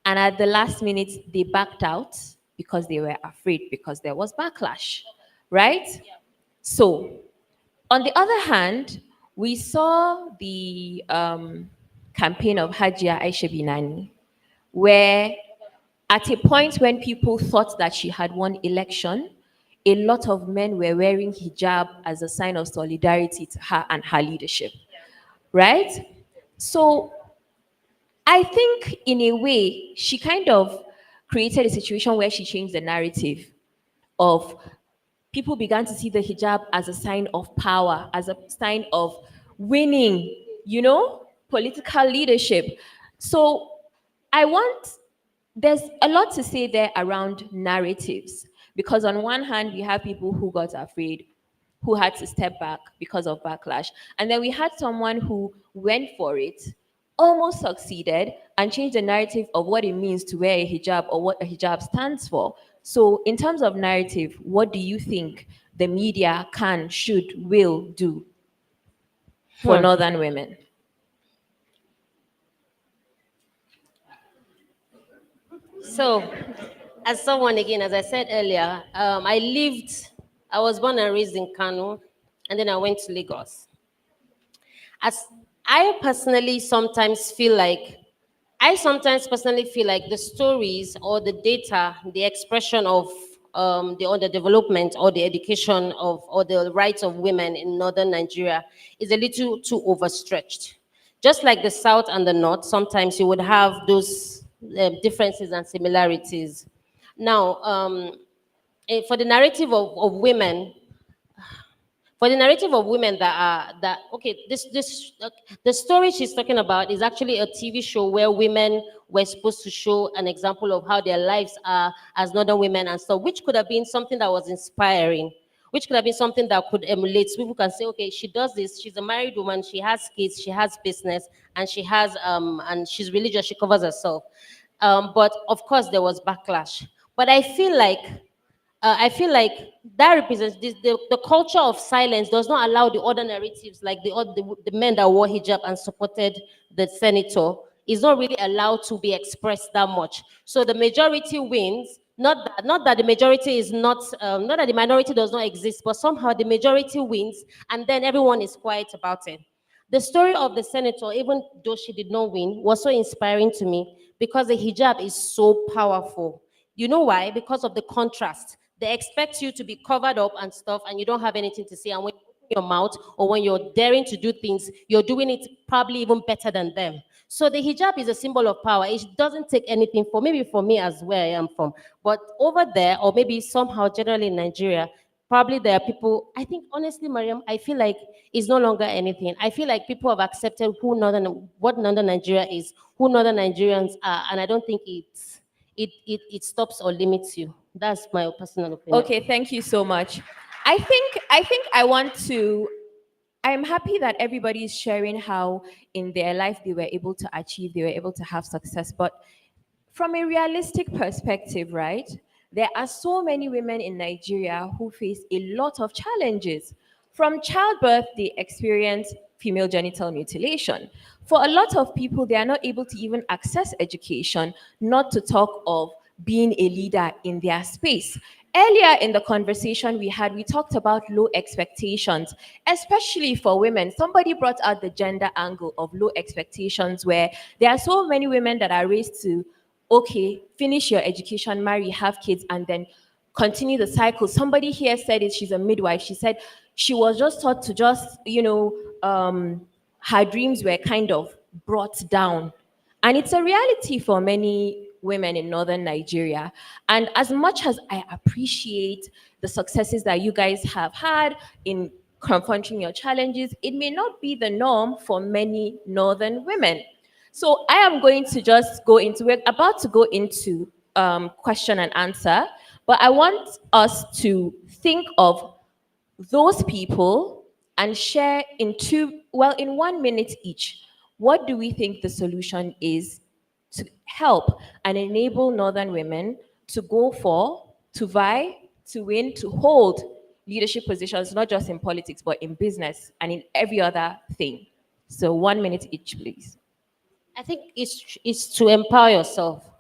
and at the last minute, they backed out because they were afraid because there was backlash, right? So, on the other hand, we saw the campaign of Hajia Aisha Binani, where at a point when people thought that she had won election, a lot of men were wearing hijab as a sign of solidarity to her and her leadership, right? So I think in a way, she kind of created a situation where she changed the narrative of people began to see the hijab as a sign of power, as a sign of winning, political leadership. So I want, there's a lot to say there around narratives, because on one hand, we have people who got afraid, who had to step back because of backlash. And then we had someone who went for it, almost succeeded, and changed the narrative of what it means to wear a hijab or what a hijab stands for. So, in terms of narrative, what do you think the media can, should, will do for Northern women? So, as someone again, as I said earlier, I was born and raised in Kano, and then I went to Lagos. As I sometimes personally feel like the stories or the data, the expression of the underdevelopment or the education of or the rights of women in northern Nigeria is a little too overstretched. Just like the south and the north, sometimes you would have those differences and similarities. Now, for the narrative of women, that okay, the story she's talking about is actually a TV show where women were supposed to show an example of how their lives are as northern women and stuff, which could have been something that was inspiring, which could have been something that could emulate. So people can say, okay, she does this, she's a married woman, she has kids, she has business, and she's religious, she covers herself. But of course there was backlash. But I feel like that represents the culture of silence does not allow the other narratives, like the men that wore hijab and supported the senator, is not really allowed to be expressed that much. So the majority wins. Not that the majority is not that the minority does not exist, but somehow the majority wins, and then everyone is quiet about it. The story of the senator, even though she did not win, was so inspiring to me because the hijab is so powerful. You know why? Because of the contrast. They expect you to be covered up and stuff, and you don't have anything to say. And when you open your mouth or when you're daring to do things, you're doing it probably even better than them. So the hijab is a symbol of power. It doesn't take anything maybe for me as where I am from. But over there, or maybe somehow generally in Nigeria, probably there are people, I think honestly, Maryam, I feel like it's no longer anything. I feel like people have accepted what Northern Nigeria is, who Northern Nigerians are, and I don't think it stops or limits you. That's my personal opinion. Okay, thank you so much. I think I want to. I'm happy that everybody is sharing how in their life they were able to achieve, they were able to have success. But from a realistic perspective, right, there are so many women in Nigeria who face a lot of challenges. From childbirth, they experience female genital mutilation. For a lot of people, they are not able to even access education, not to talk of being a leader in their space. earlier in the conversation we had, we talked about low expectations, especially for women. Somebody brought out the gender angle of low expectations, where there are so many women that are raised to, okay, finish your education, marry, have kids, and then continue the cycle. Somebody here said it, she's a midwife. She said she was just taught to just, her dreams were kind of brought down. And it's a reality for many women in northern Nigeria. And as much as I appreciate the successes that you guys have had in confronting your challenges, it may not be the norm for many northern women. So I am going to just go into, we're about to go into question and answer, but I want us to think of those people and share in in 1 minute each. What do we think the solution is to help and enable northern women to go for, to vie, to win, to hold leadership positions, not just in politics, but in business and in every other thing? So 1 minute each, please. I think it's to empower yourself.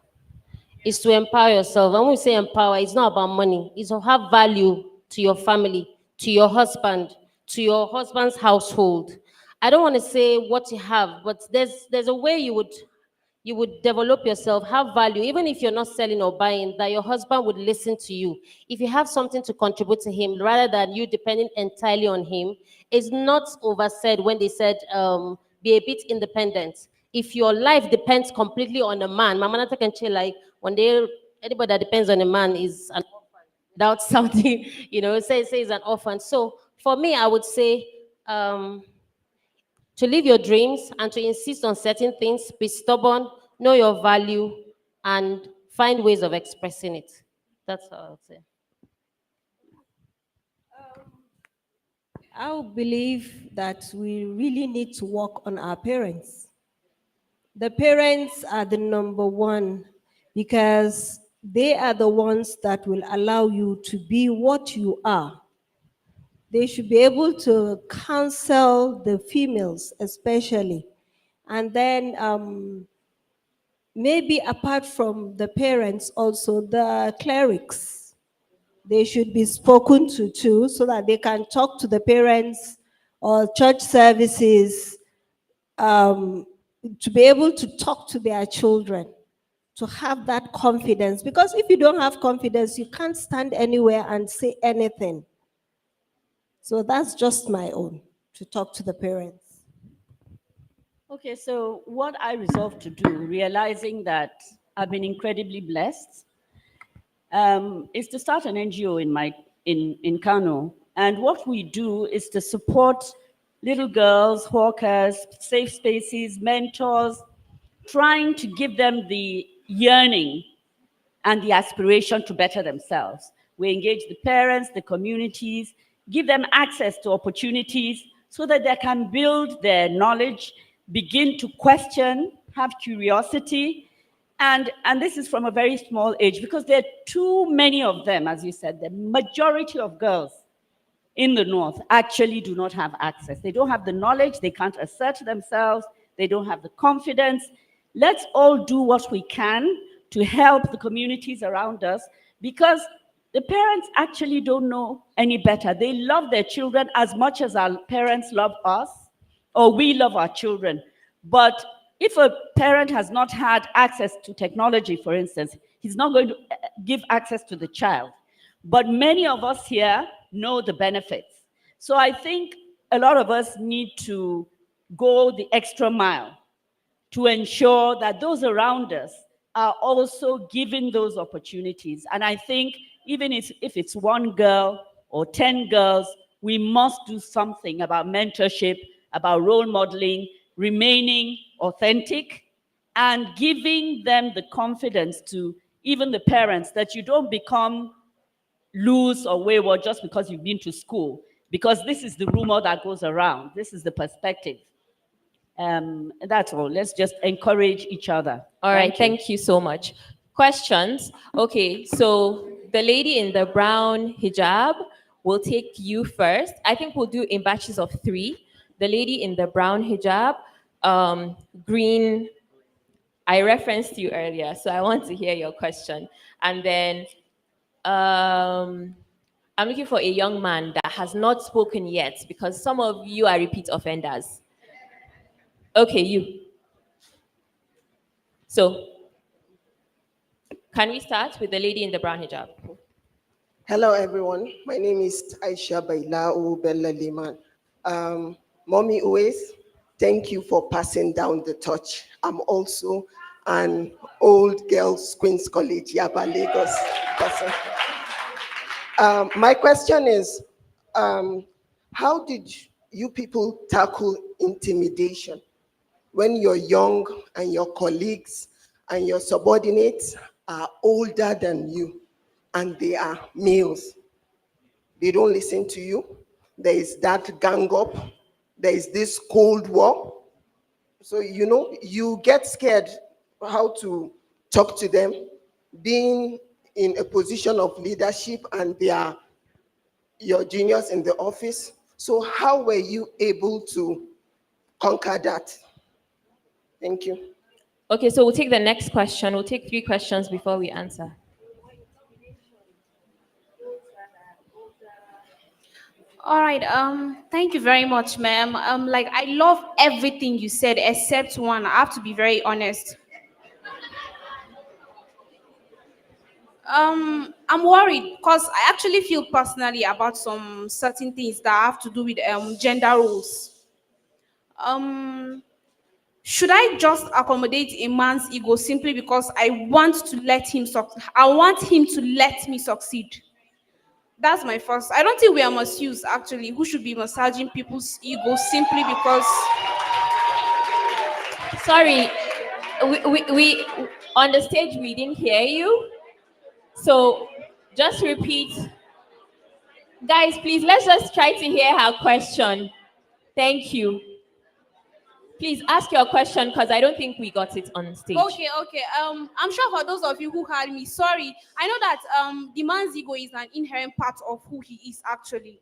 It's to empower yourself. And when we say empower, it's not about money. It's to have value to your family, to your husband's household. I don't want to say what you have, but there's a way you would develop yourself, have value, even if you're not selling or buying, that your husband would listen to you. If you have something to contribute to him, rather than you depending entirely on him, it's not oversaid when they said, be a bit independent. If your life depends completely on a man, Mama Nata can say like, one day, anybody that depends on a man is an orphan without something, say is an orphan. So for me, I would say, to live your dreams and to insist on certain things, be stubborn, know your value, and find ways of expressing it. That's all I would say. I believe that we really need to work on our parents. The parents are the number one, because they are the ones that will allow you to be what you are. They should be able to counsel the females, especially. And then maybe apart from the parents, also the clerics. They should be spoken to too, so that they can talk to the parents or church services, to be able to talk to their children, to have that confidence. Because if you don't have confidence, you can't stand anywhere and say anything. So that's just my own, to talk to the parents. Okay, so what I resolved to do, realizing that I've been incredibly blessed, is to start an NGO in Kano. And what we do is to support little girls, hawkers, safe spaces, mentors, trying to give them the yearning and the aspiration to better themselves. We engage the parents, the communities, give them access to opportunities so that they can build their knowledge, begin to question, have curiosity. And this is from a very small age, because there are too many of them, as you said. The majority of girls in the North actually do not have access. They don't have the knowledge, they can't assert themselves, they don't have the confidence. Let's all do what we can to help the communities around us, because the parents actually don't know any better. They love their children as much as our parents love us, or we love our children. But if a parent has not had access to technology, for instance, he's not going to give access to the child. But many of us here know the benefits. So I think a lot of us need to go the extra mile to ensure that those around us are also given those opportunities. And I think even if it's one girl or 10 girls, we must do something about mentorship, about role modeling, remaining authentic, and giving them the confidence to, even the parents, that you don't become loose or wayward just because you've been to school, because this is the rumor that goes around. This is the perspective. That's all. Let's just encourage each other. All right, thank you so much. Questions? Okay, so the lady in the brown hijab will take you first. I think we'll do in batches of 3. The lady in the brown hijab, green, I referenced you earlier, so I want to hear your question. And then I'm looking for a young man that has not spoken yet because some of you are repeat offenders. Okay, you. So, can we start with the lady in the brown hijab? Hello, everyone. My name is Aisha Bailao Bella Liman. Mommy Uwais, thank you for passing down the torch. I'm also an old girls Queen's College, Yaba, Lagos person. My question is, how did you people tackle intimidation when you're young and your colleagues and your subordinates are older than you and they are males? They don't listen to you. There is that gang up. There is this Cold War. So, you get scared how to talk to them, being in a position of leadership and they are your juniors in the office. So how were you able to conquer that? Thank you. Okay, so we'll take the next question. We'll take 3 questions before we answer. All right. Thank you very much, ma'am. Like I love everything you said except one. I have to be very honest. I'm worried because I actually feel personally about some certain things that have to do with gender roles. Um, should I just accommodate a man's ego simply because I want to let him I want him to let me succeed? That's my first. I don't think we are masseuses actually who should be massaging people's ego simply because. Sorry, we on the stage we didn't hear you. So just repeat. Guys, please let's just try to hear her question. Thank you. Please ask your question because I don't think we got it on stage. Okay. I'm sure for those of you who heard me, sorry. I know that the man's ego is an inherent part of who he is actually.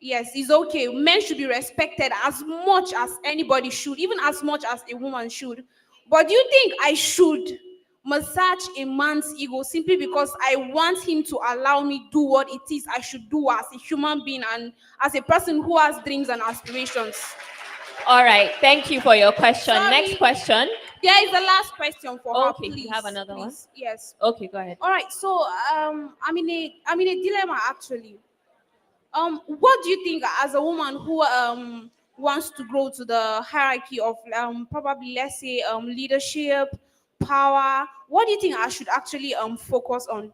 Yes, it's okay. Men should be respected as much as anybody should, even as much as a woman should. But do you think I should massage a man's ego simply because I want him to allow me do what it is I should do as a human being and as a person who has dreams and aspirations? All right, thank you for your question. Sorry. Next question. There is the last question for her. Okay, Please, you have another one? Yes. Okay, go ahead. All right. So I'm in a dilemma actually. What do you think as a woman who wants to grow to the hierarchy of probably let's say leadership, power? What do you think I should actually focus on?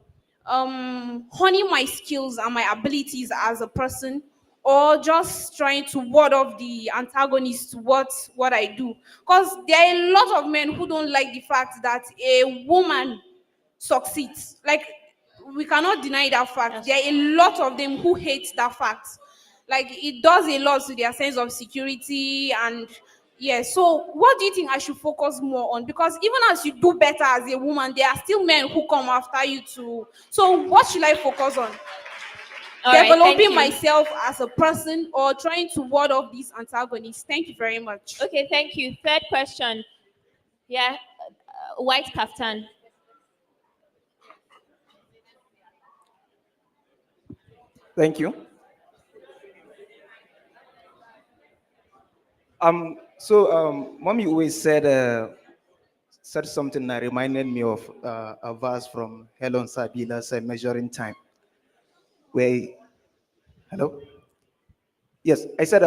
Honing my skills and my abilities as a person, or just trying to ward off the antagonist to what I do? Because there are a lot of men who don't like the fact that a woman succeeds. Like we cannot deny that fact. Yes. There are a lot of them who hate that fact. Like it does a lot to their sense of security and yeah. So what do you think I should focus more on? Because even as you do better as a woman, there are still men who come after you too. So what should I focus on? All right, thank Developing you. myself as a person or trying to ward off these antagonists? Thank you very much. Okay, thank you. Third question. Yeah, white kaftan. Thank you. Mommy always said something that reminded me of a verse from Helen Sabila's Measuring Time. Where, hello? Yes, I said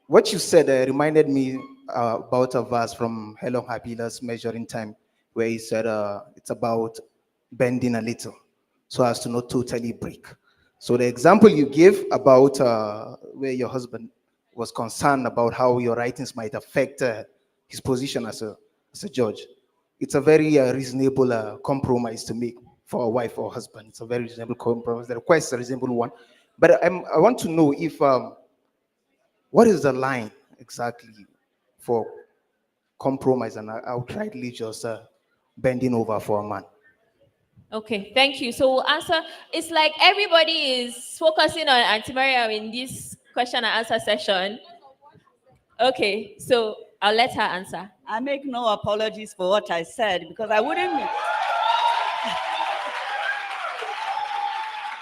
what you said reminded me about a verse from Helen Habila's Measuring Time, where he said it's about bending a little so as to not totally break. So the example you give about where your husband was concerned about how your writings might affect his position as a judge, it's a very reasonable compromise to make for a wife or husband. It's a very reasonable compromise. The request is a reasonable one. But I want to know if what is the line exactly for compromise and outrightly just bending over for a man? Okay, thank you. So we'll answer. It's like everybody is focusing on Auntie Maryam in this question and answer session. Okay, so I'll let her answer. I make no apologies for what I said because I wouldn't.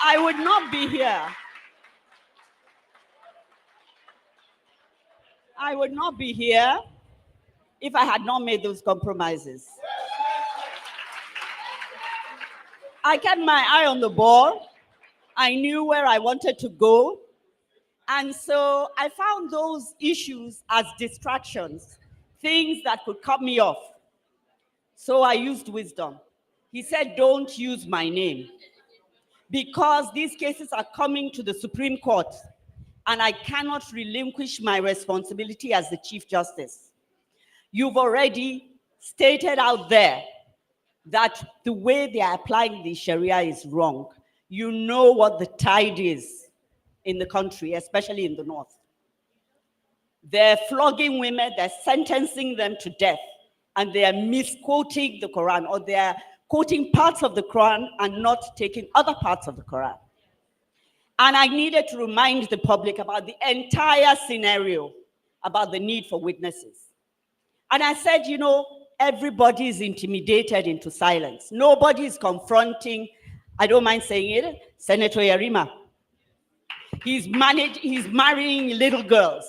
I would not be here. I would not be here if I had not made those compromises. I kept my eye on the ball. I knew where I wanted to go. And so I found those issues as distractions, things that could cut me off. So I used wisdom. He said, don't use my name, because these cases are coming to the Supreme Court and I cannot relinquish my responsibility as the Chief Justice. You've already stated out there that the way they are applying the Sharia is wrong. You know what the tide is in the country, especially in the north. They're flogging women, they're sentencing them to death, and they are misquoting the Quran, or they are quoting parts of the Quran and not taking other parts of the Quran. And I needed to remind the public about the entire scenario, about the need for witnesses. And I said, you know, everybody is intimidated into silence. Nobody is confronting, I don't mind saying it, Senator Yarima. He's marrying little girls.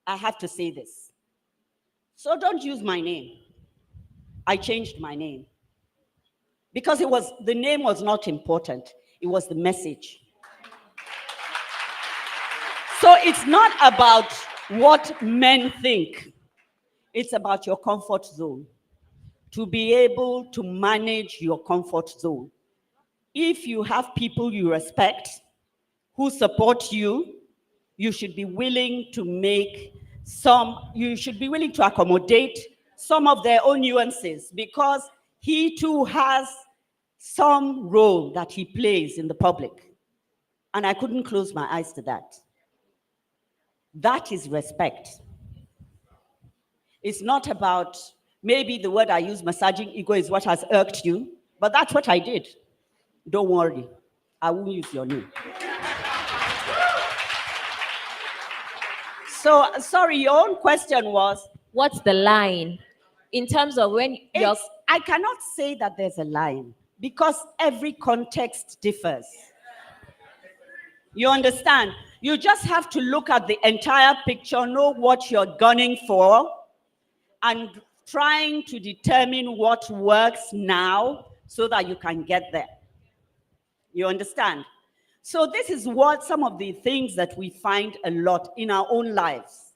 I have to say this. So don't use my name. I changed my name. Because the name was not important. It was the message. So it's not about what men think. It's about your comfort zone. To be able to manage your comfort zone. If you have people you respect, who support you, you should be willing to accommodate some of their own nuances, because he too has some role that he plays in the public. And I couldn't close my eyes to that. That is respect. It's not about, maybe the word I use, massaging ego, is what has irked you, but that's what I did. Don't worry, I won't use your name. So, sorry, your own question was? What's the line? In terms of when you're... I cannot say that there's a line, because every context differs. You understand? You just have to look at the entire picture, know what you're gunning for, and trying to determine what works now so that you can get there. You understand? So this is what some of the things that we find a lot in our own lives.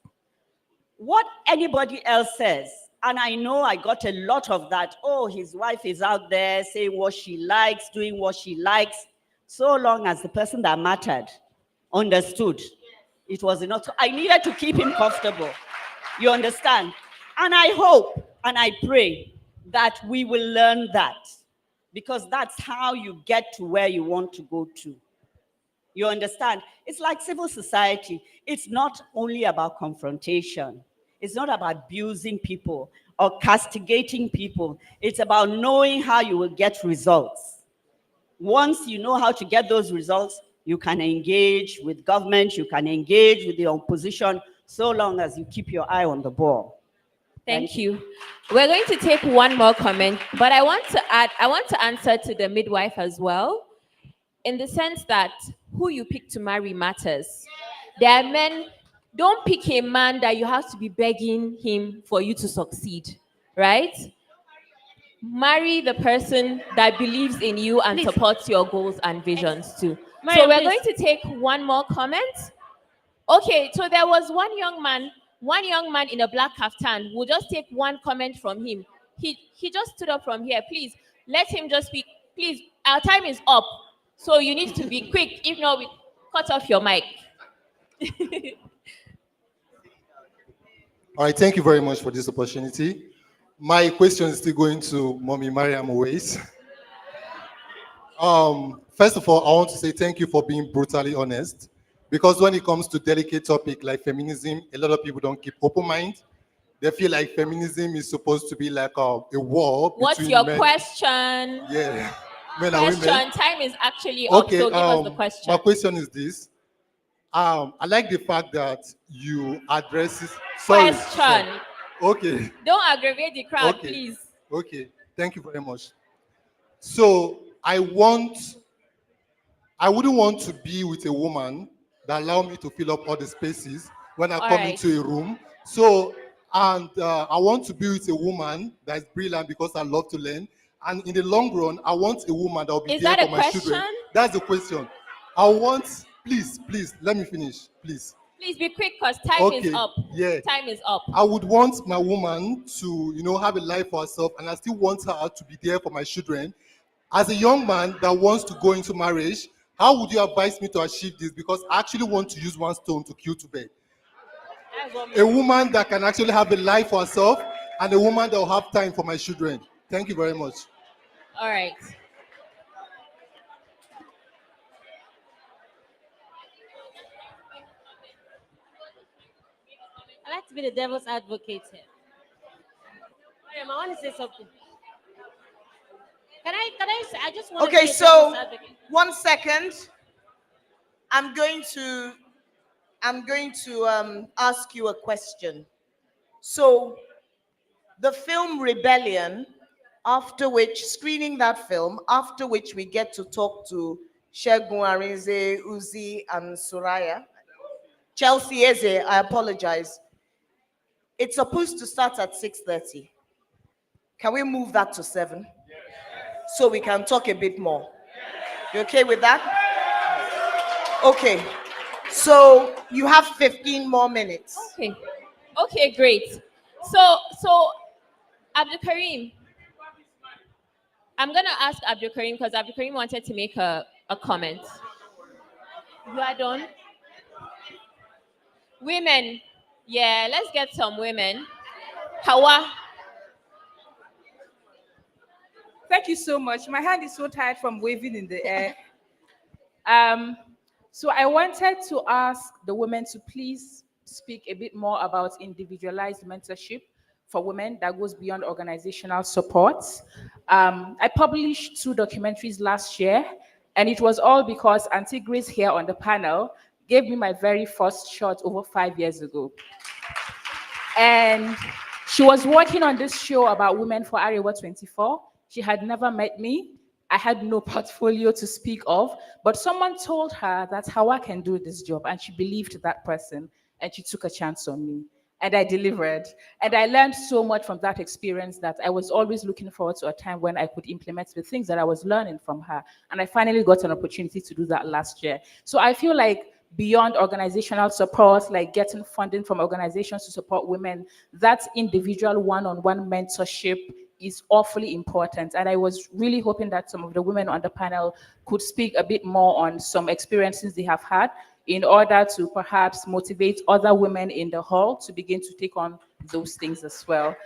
What anybody else says, and I know I got a lot of that, oh, his wife is out there saying what she likes, doing what she likes, so long as the person that mattered understood. It was enough. So I needed to keep him comfortable. You understand? And I hope and I pray that we will learn that, because that's how you get to where you want to go to. You understand? It's like civil society. It's not only about confrontation. It's not about abusing people or castigating people. It's about knowing how you will get results. Once you know how to get those results, you can engage with government, you can engage with the opposition, so long as you keep your eye on the ball. Thank you. We're going to take one more comment, but I want to answer to the midwife as well, in the sense that who you pick to marry matters. There are men, don't pick a man that you have to be begging him for you to succeed, right? Marry the person that believes in you and supports your goals and visions too. So we're going to take one more comment. Okay, so there was one young man in a black kaftan. We'll just take one comment from him. He just stood up from here. Please, let him just speak. Please, our time is up. So you need to be quick. If not, we cut off your mic. All right, thank you very much for this opportunity. My question is still going to Mommy Maryam Uwais. First of all, I want to say thank you for being brutally honest, because when it comes to delicate topic like feminism, a lot of people don't keep open mind. They feel like feminism is supposed to be like a war between What's your men. question? Yeah, men and women. Time is actually up, so give us the question. My question is this. I like the fact that you address it. Sorry. Okay. Don't aggravate the crowd, Okay. please. Okay. Thank you very much. So I want I wouldn't want to be with a woman that allow me to fill up all the spaces when I All come right. into a room. So, and I want to be with a woman that is brilliant because I love to learn. And in the long run, I want a woman that will be Is there that a for my children. question? That's the question. I want, please, let me finish, please. Please be quick because time is Okay, up. yeah. Time is up. I would want my woman to, have a life for herself, and I still want her to be there for my children. As a young man that wants to go into marriage, how would you advise me to achieve this? Because I actually want to use one stone to kill two birds. A woman that can actually have a life for herself, and a woman that will have time for my children. Thank you very much. All right. I like to be the devil's advocate here. Maryam, I want to say something. I just want to Okay, be a so devil's advocate. 1 second. I'm going to ask you a question. So, the film Rebellion, after which, screening that film, after which we get to talk to Shegun Arinze, Uzi, and Soraya. Chelsea Eze, I apologize. It's supposed to start at 6:30. Can we move that to 7? So we can talk a bit more. You okay with that? Okay. So you have 15 more minutes. Okay. Okay, great. So Abdul Karim, I'm gonna ask Abdul Karim because Abdul Karim wanted to make a comment. You are done? Women. Yeah, let's get some women. Hawa. Thank you so much. My hand is so tired from waving in the air. So I wanted to ask the women to please speak a bit more about individualized mentorship for women that goes beyond organizational support. I published 2 documentaries last year, and it was all because Auntie Grace here on the panel gave me my very first shot over 5 years ago. And she was working on this show about women for Arewa 24. She had never met me. I had no portfolio to speak of, but someone told her that Hawa can do this job, and she believed that person, and she took a chance on me. And I delivered. And I learned so much from that experience that I was always looking forward to a time when I could implement the things that I was learning from her. And I finally got an opportunity to do that last year. So I feel like beyond organizational support, like getting funding from organizations to support women, that individual one-on-one mentorship is awfully important. And I was really hoping that some of the women on the panel could speak a bit more on some experiences they have had in order to perhaps motivate other women in the hall to begin to take on those things as well.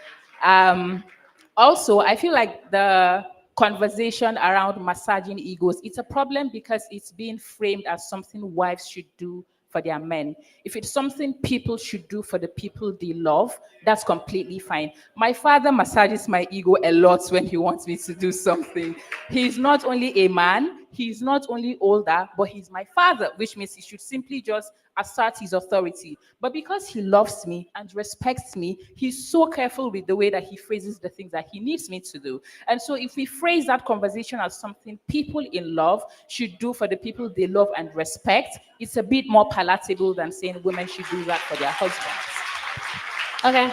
Also, I feel like the conversation around massaging egos, it's a problem because it's being framed as something wives should do for their men. If it's something people should do for the people they love, that's completely fine. My father massages my ego a lot when he wants me to do something. He's not only a man, he's not only older, but he's my father, which means he should simply just assert his authority. But because he loves me and respects me, he's so careful with the way that he phrases the things that he needs me to do. And so if we phrase that conversation as something people in love should do for the people they love and respect, it's a bit more palatable than saying women should do that for their husbands. Okay.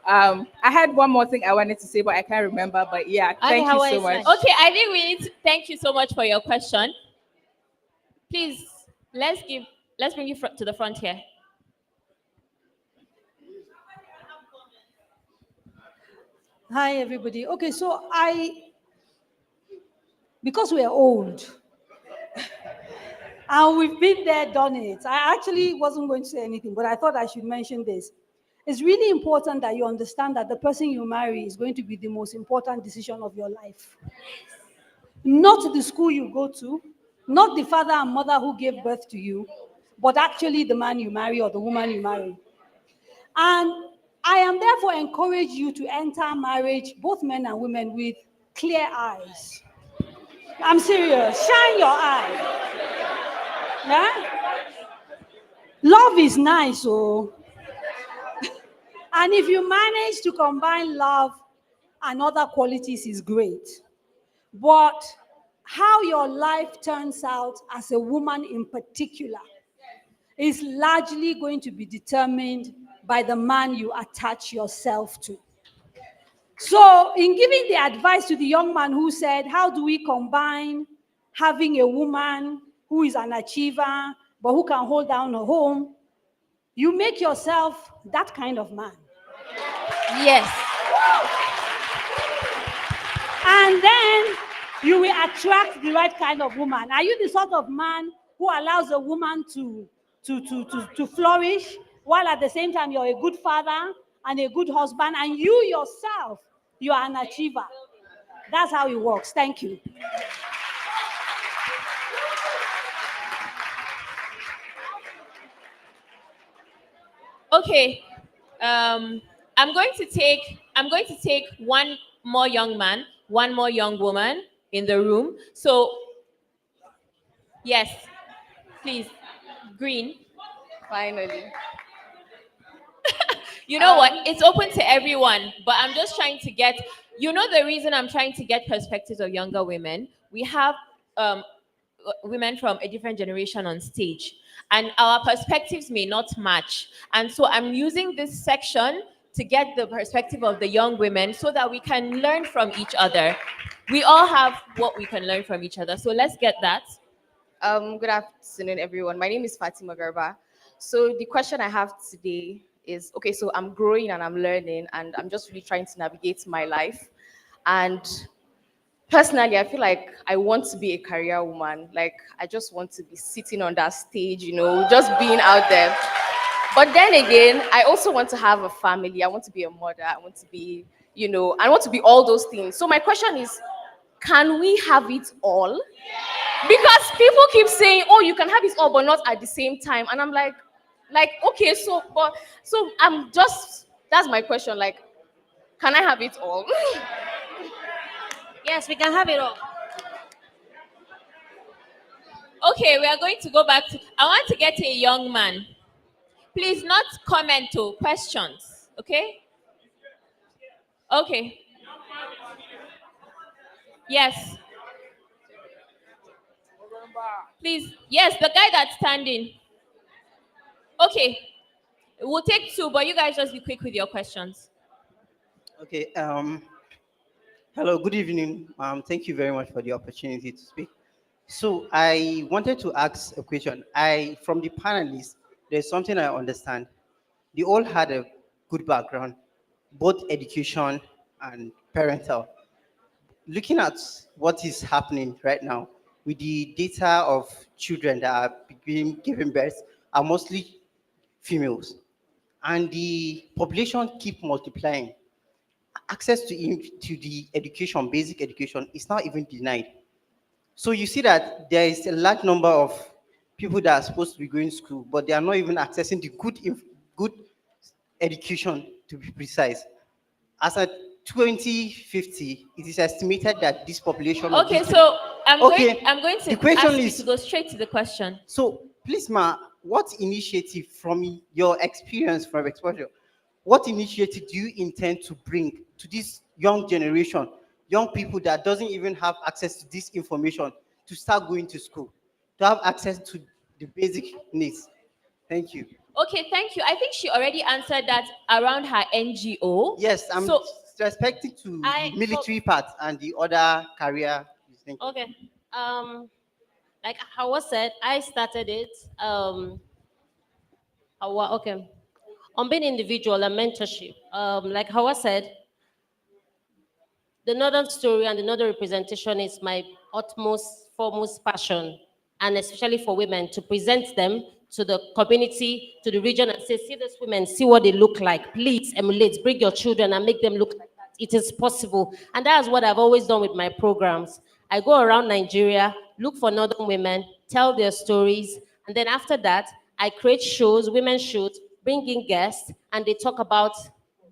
I had one more thing I wanted to say, but I can't remember. But yeah, thank you so much. Okay, I think we need to thank you so much for your question. Please, let's bring you to the front here. Hi, everybody. Okay, so because we are old, and we've been there, done it. I actually wasn't going to say anything, but I thought I should mention this. It's really important that you understand that the person you marry is going to be the most important decision of your life. Not the school you go to, not the father and mother who gave birth to you, but actually the man you marry or the woman you marry. And I am therefore encourage you to enter marriage, both men and women, with clear eyes. I'm serious. Shine your eye. Yeah? Love is nice, oh. And if you manage to combine love and other qualities, is great. But how your life turns out as a woman in particular is largely going to be determined by the man you attach yourself to. So, in giving the advice to the young man who said, how do we combine having a woman who is an achiever but who can hold down a home, you make yourself that kind of man. Yes. And then you will attract the right kind of woman. Are you the sort of man who allows a woman to flourish while at the same time you're a good father and a good husband, and you yourself, you are an achiever? That's how it works. Thank you. Okay. I'm going to take one more young man, one more young woman in the room. So yes, please, green. Finally. You know what? It's open to everyone, but I'm just trying to get, the reason I'm trying to get perspectives of younger women. We have women from a different generation on stage, and our perspectives may not match. And so I'm using this section to get the perspective of the young women so that we can learn from each other. We all have what we can learn from each other. So let's get that. Good afternoon, everyone. My name is Fatima Garba. So the question I have today is, okay, so I'm growing and I'm learning and I'm just really trying to navigate my life. And personally, I feel like I want to be a career woman. Like, I just want to be sitting on that stage, just being out there. But then again, I also want to have a family. I want to be a mother. I want to be, I want to be all those things. So my question is, can we have it all? Because people keep saying, oh, you can have it all, but not at the same time. And I'm like, okay, so that's my question. Like, can I have it all? Yes, we can have it all. Okay, we are going to go back to, I want to get a young man. Please not comment to questions, okay? Okay. Yes. Please, yes, the guy that's standing. Okay, we'll take two, but you guys just be quick with your questions. Okay. Hello. Good evening. Thank you very much for the opportunity to speak. So I wanted to ask a question. From the panelists, there's something I understand. They all had a good background, both education and parental. Looking at what is happening right now with the data of children that are being given birth are mostly females, and the population keep multiplying. Access to the education, basic education, is not even denied. So you see that there is a large number of people that are supposed to be going to school, but they are not even accessing the good education, to be precise. As at 2050, it is estimated that this population. Okay, so I'm going to the question ask you is to go straight to the question. So please, ma, what initiative from your experience, from exposure, what initiative do you intend to bring to this young generation, young people that doesn't even have access to this information, to start going to school, to have access to the basic needs? Thank you. Okay, thank you. I think she already answered that around her NGO. Yes, I'm respecting to the military part and the other career. Thank you. Okay. Like Hawa said, I started it. Okay. On being individual and mentorship. Like Hawa said, the Northern story and the Northern representation is my utmost, foremost passion, and especially for women, to present them to the community, to the region, and say, see these women, see what they look like. Please emulate, bring your children and make them look like that. It is possible. And that's what I've always done with my programs. I go around Nigeria, look for Northern women, tell their stories, and then after that, I create shows, women shows, bring in guests, and they talk about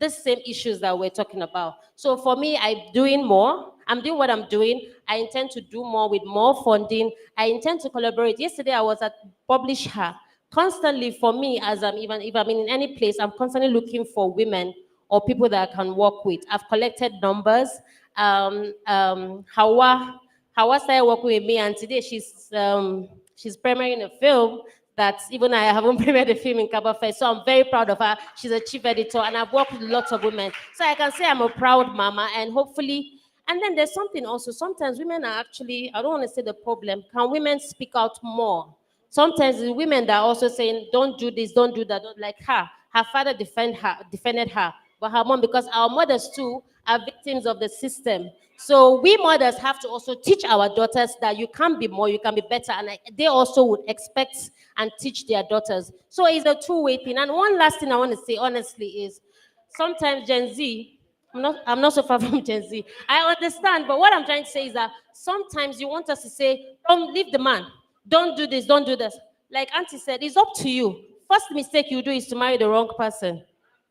the same issues that we're talking about. So for me, I'm doing more. I'm doing what I'm doing. I intend to do more with more funding. I intend to collaborate. Yesterday, I was at Publish Her. Constantly, for me, as if I'm in any place, I'm constantly looking for women or people that I can work with. I've collected numbers. Hawa Hawa started working with me, and today she's premiering a film that even I haven't premiered a film in Kabafest, so I'm very proud of her. She's a chief editor, and I've worked with lots of women. So I can say I'm a proud mama, and hopefully, and then there's something also. Sometimes women are actually, I don't want to say the problem, can women speak out more? Sometimes the women that are also saying, don't do this, don't do that, don't like her. Her father defended her, but her mom, because our mothers too are victims of the system. So we mothers have to also teach our daughters that you can be more, you can be better, and they also would expect and teach their daughters. So it's a two-way thing. And one last thing I want to say honestly is, sometimes Gen Z, I'm not so far from Gen Z. I understand, but what I'm trying to say is that sometimes you want us to say, don't leave the man, don't do this, don't do this. Like Auntie said, it's up to you. First mistake you do is to marry the wrong person.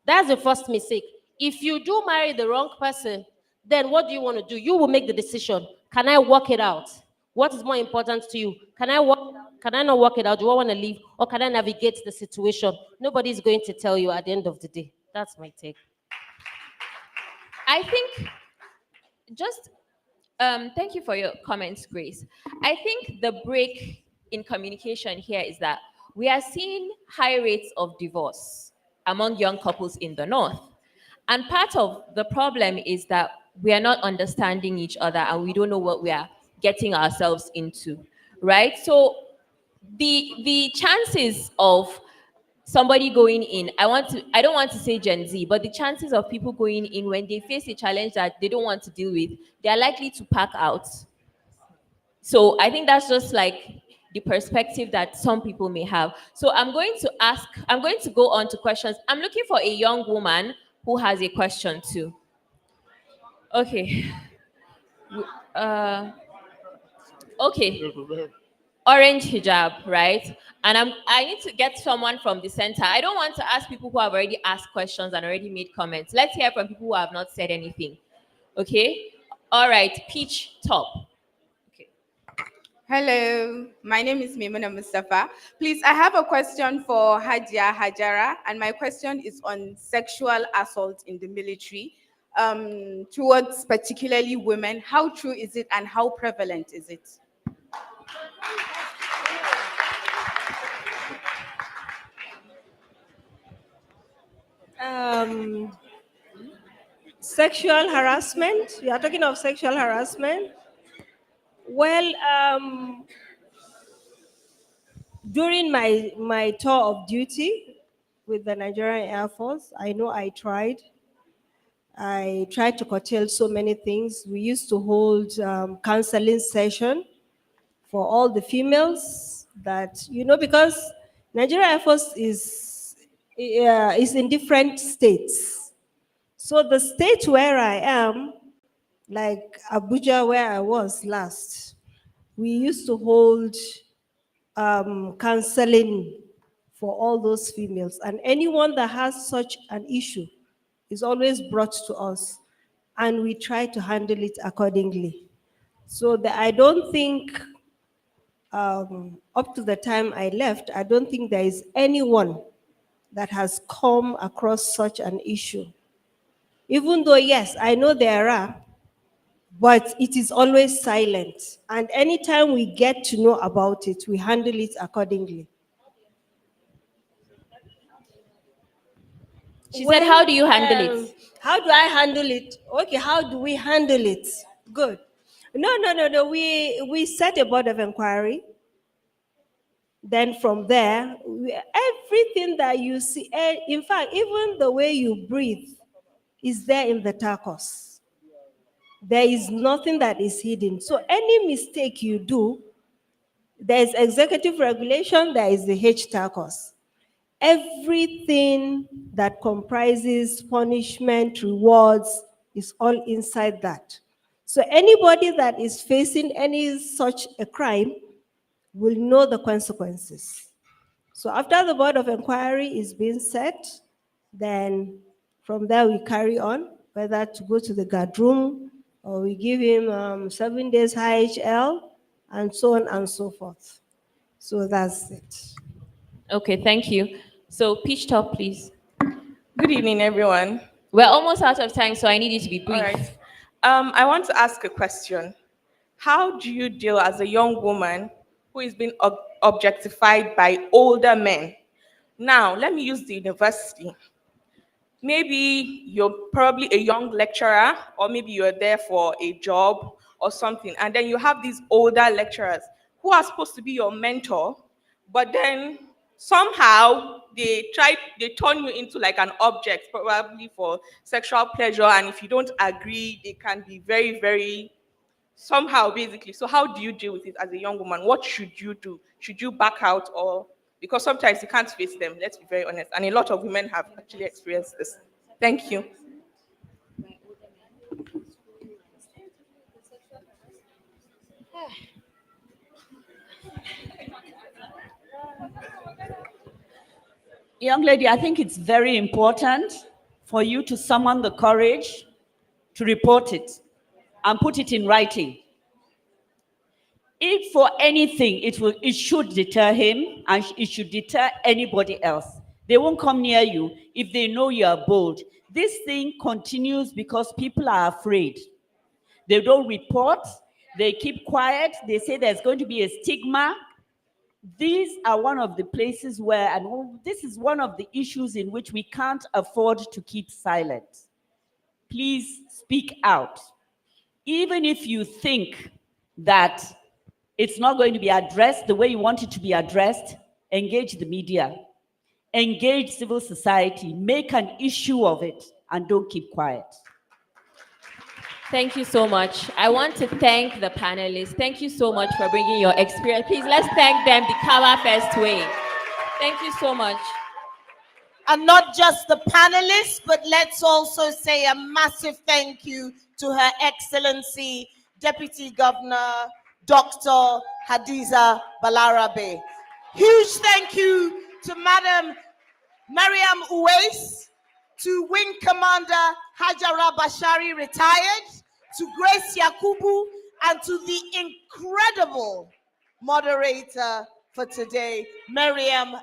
That's the first mistake. If you do marry the wrong person, then what do you want to do? You will make the decision. Can I work it out? What is more important to you? Can I work it out? Can I not work it out? Do I want to leave? Or can I navigate the situation? Nobody's going to tell you at the end of the day. That's my take. I think just thank you for your comments, Grace. I think the break in communication here is that we are seeing high rates of divorce among young couples in the north. And part of the problem is that we are not understanding each other and we don't know what we are getting ourselves into, right? So the chances of somebody going in, I don't want to say Gen Z, but the chances of people going in when they face a challenge that they don't want to deal with, they are likely to pack out. So I think that's just like the perspective that some people may have. So I'm going to go on to questions. I'm looking for a young woman who has a question too. Okay. Okay. Orange hijab, right? And I need to get someone from the center. I don't want to ask people who have already asked questions and already made comments. Let's hear from people who have not said anything. Okay? All right, peach top. Hello, my name is Maimuna Mustafa. Please, I have a question for Hajara, and my question is on sexual assault in the military towards particularly women. How true is it and how prevalent is it? Sexual harassment. You are talking of sexual harassment. Well, during my tour of duty with the Nigerian Air Force, I know I tried to curtail so many things. We used to hold counseling session for all the females that, because Nigerian Air Force is in different states. So the state where I am, like Abuja, where I was last, we used to hold counseling for all those females. And anyone that has such an issue is always brought to us, and we try to handle it accordingly. So I don't think, up to the time I left, I don't think there is anyone that has come across such an issue. Even though, yes, I know there are, but it is always silent. And anytime we get to know about it, we handle it accordingly. She said, how do you handle it? How do I handle it? Okay, how do we handle it? Good. No. We set a board of inquiry. Then from there, everything that you see, in fact, even the way you breathe is there in the TACOS. There is nothing that is hidden. So any mistake you do, there is executive regulation, there is the HTACOS. Everything that comprises punishment, rewards, is all inside that. So anybody that is facing any such a crime will know the consequences. So after the board of inquiry is being set, then from there we carry on, whether to go to the guard room or we give him 7 days IHL and so on and so forth. So that's it. Okay, thank you. So peach top, please. Good evening, everyone. We're almost out of time, so I need you to be brief. All right. I want to ask a question. how do you deal as a young woman who is being objectified by older men? Now, let me use the university. Maybe you're probably a young lecturer, or maybe you're there for a job or something, and then you have these older lecturers who are supposed to be your mentor, but then somehow they turn you into like an object, probably for sexual pleasure, and if you don't agree, they can be very, very somehow, basically. So how do you deal with it as a young woman? What should you do? Should you back out, or because sometimes you can't face them, let's be very honest, and a lot of women have actually experienced this. Thank you. Young lady, I think it's very important for you to summon the courage to report it and put it in writing. If for anything, it should deter him, and it should deter anybody else. They won't come near you if they know you are bold. This thing continues because people are afraid. They don't report, they keep quiet, they say there's going to be a stigma. These are one of the places where, and this is one of the issues in which we can't afford to keep silent. Please speak out. Even if you think that it's not going to be addressed the way you want it to be addressed, engage the media, engage civil society, make an issue of it, and don't keep quiet. Thank you so much. I want to thank the panelists. Thank you so much for bringing your experience. Please, let's thank them the Kabafest way. Thank you so much. And not just the panelists, but let's also say a massive thank you to Her Excellency, Deputy Governor, Dr. Hadiza Balarabe. Huge thank you to Madam Maryam Uwais, to Wing Commander Hajara Bashir, retired, to GraceYakubu, and to the incredible moderator for today, Maryam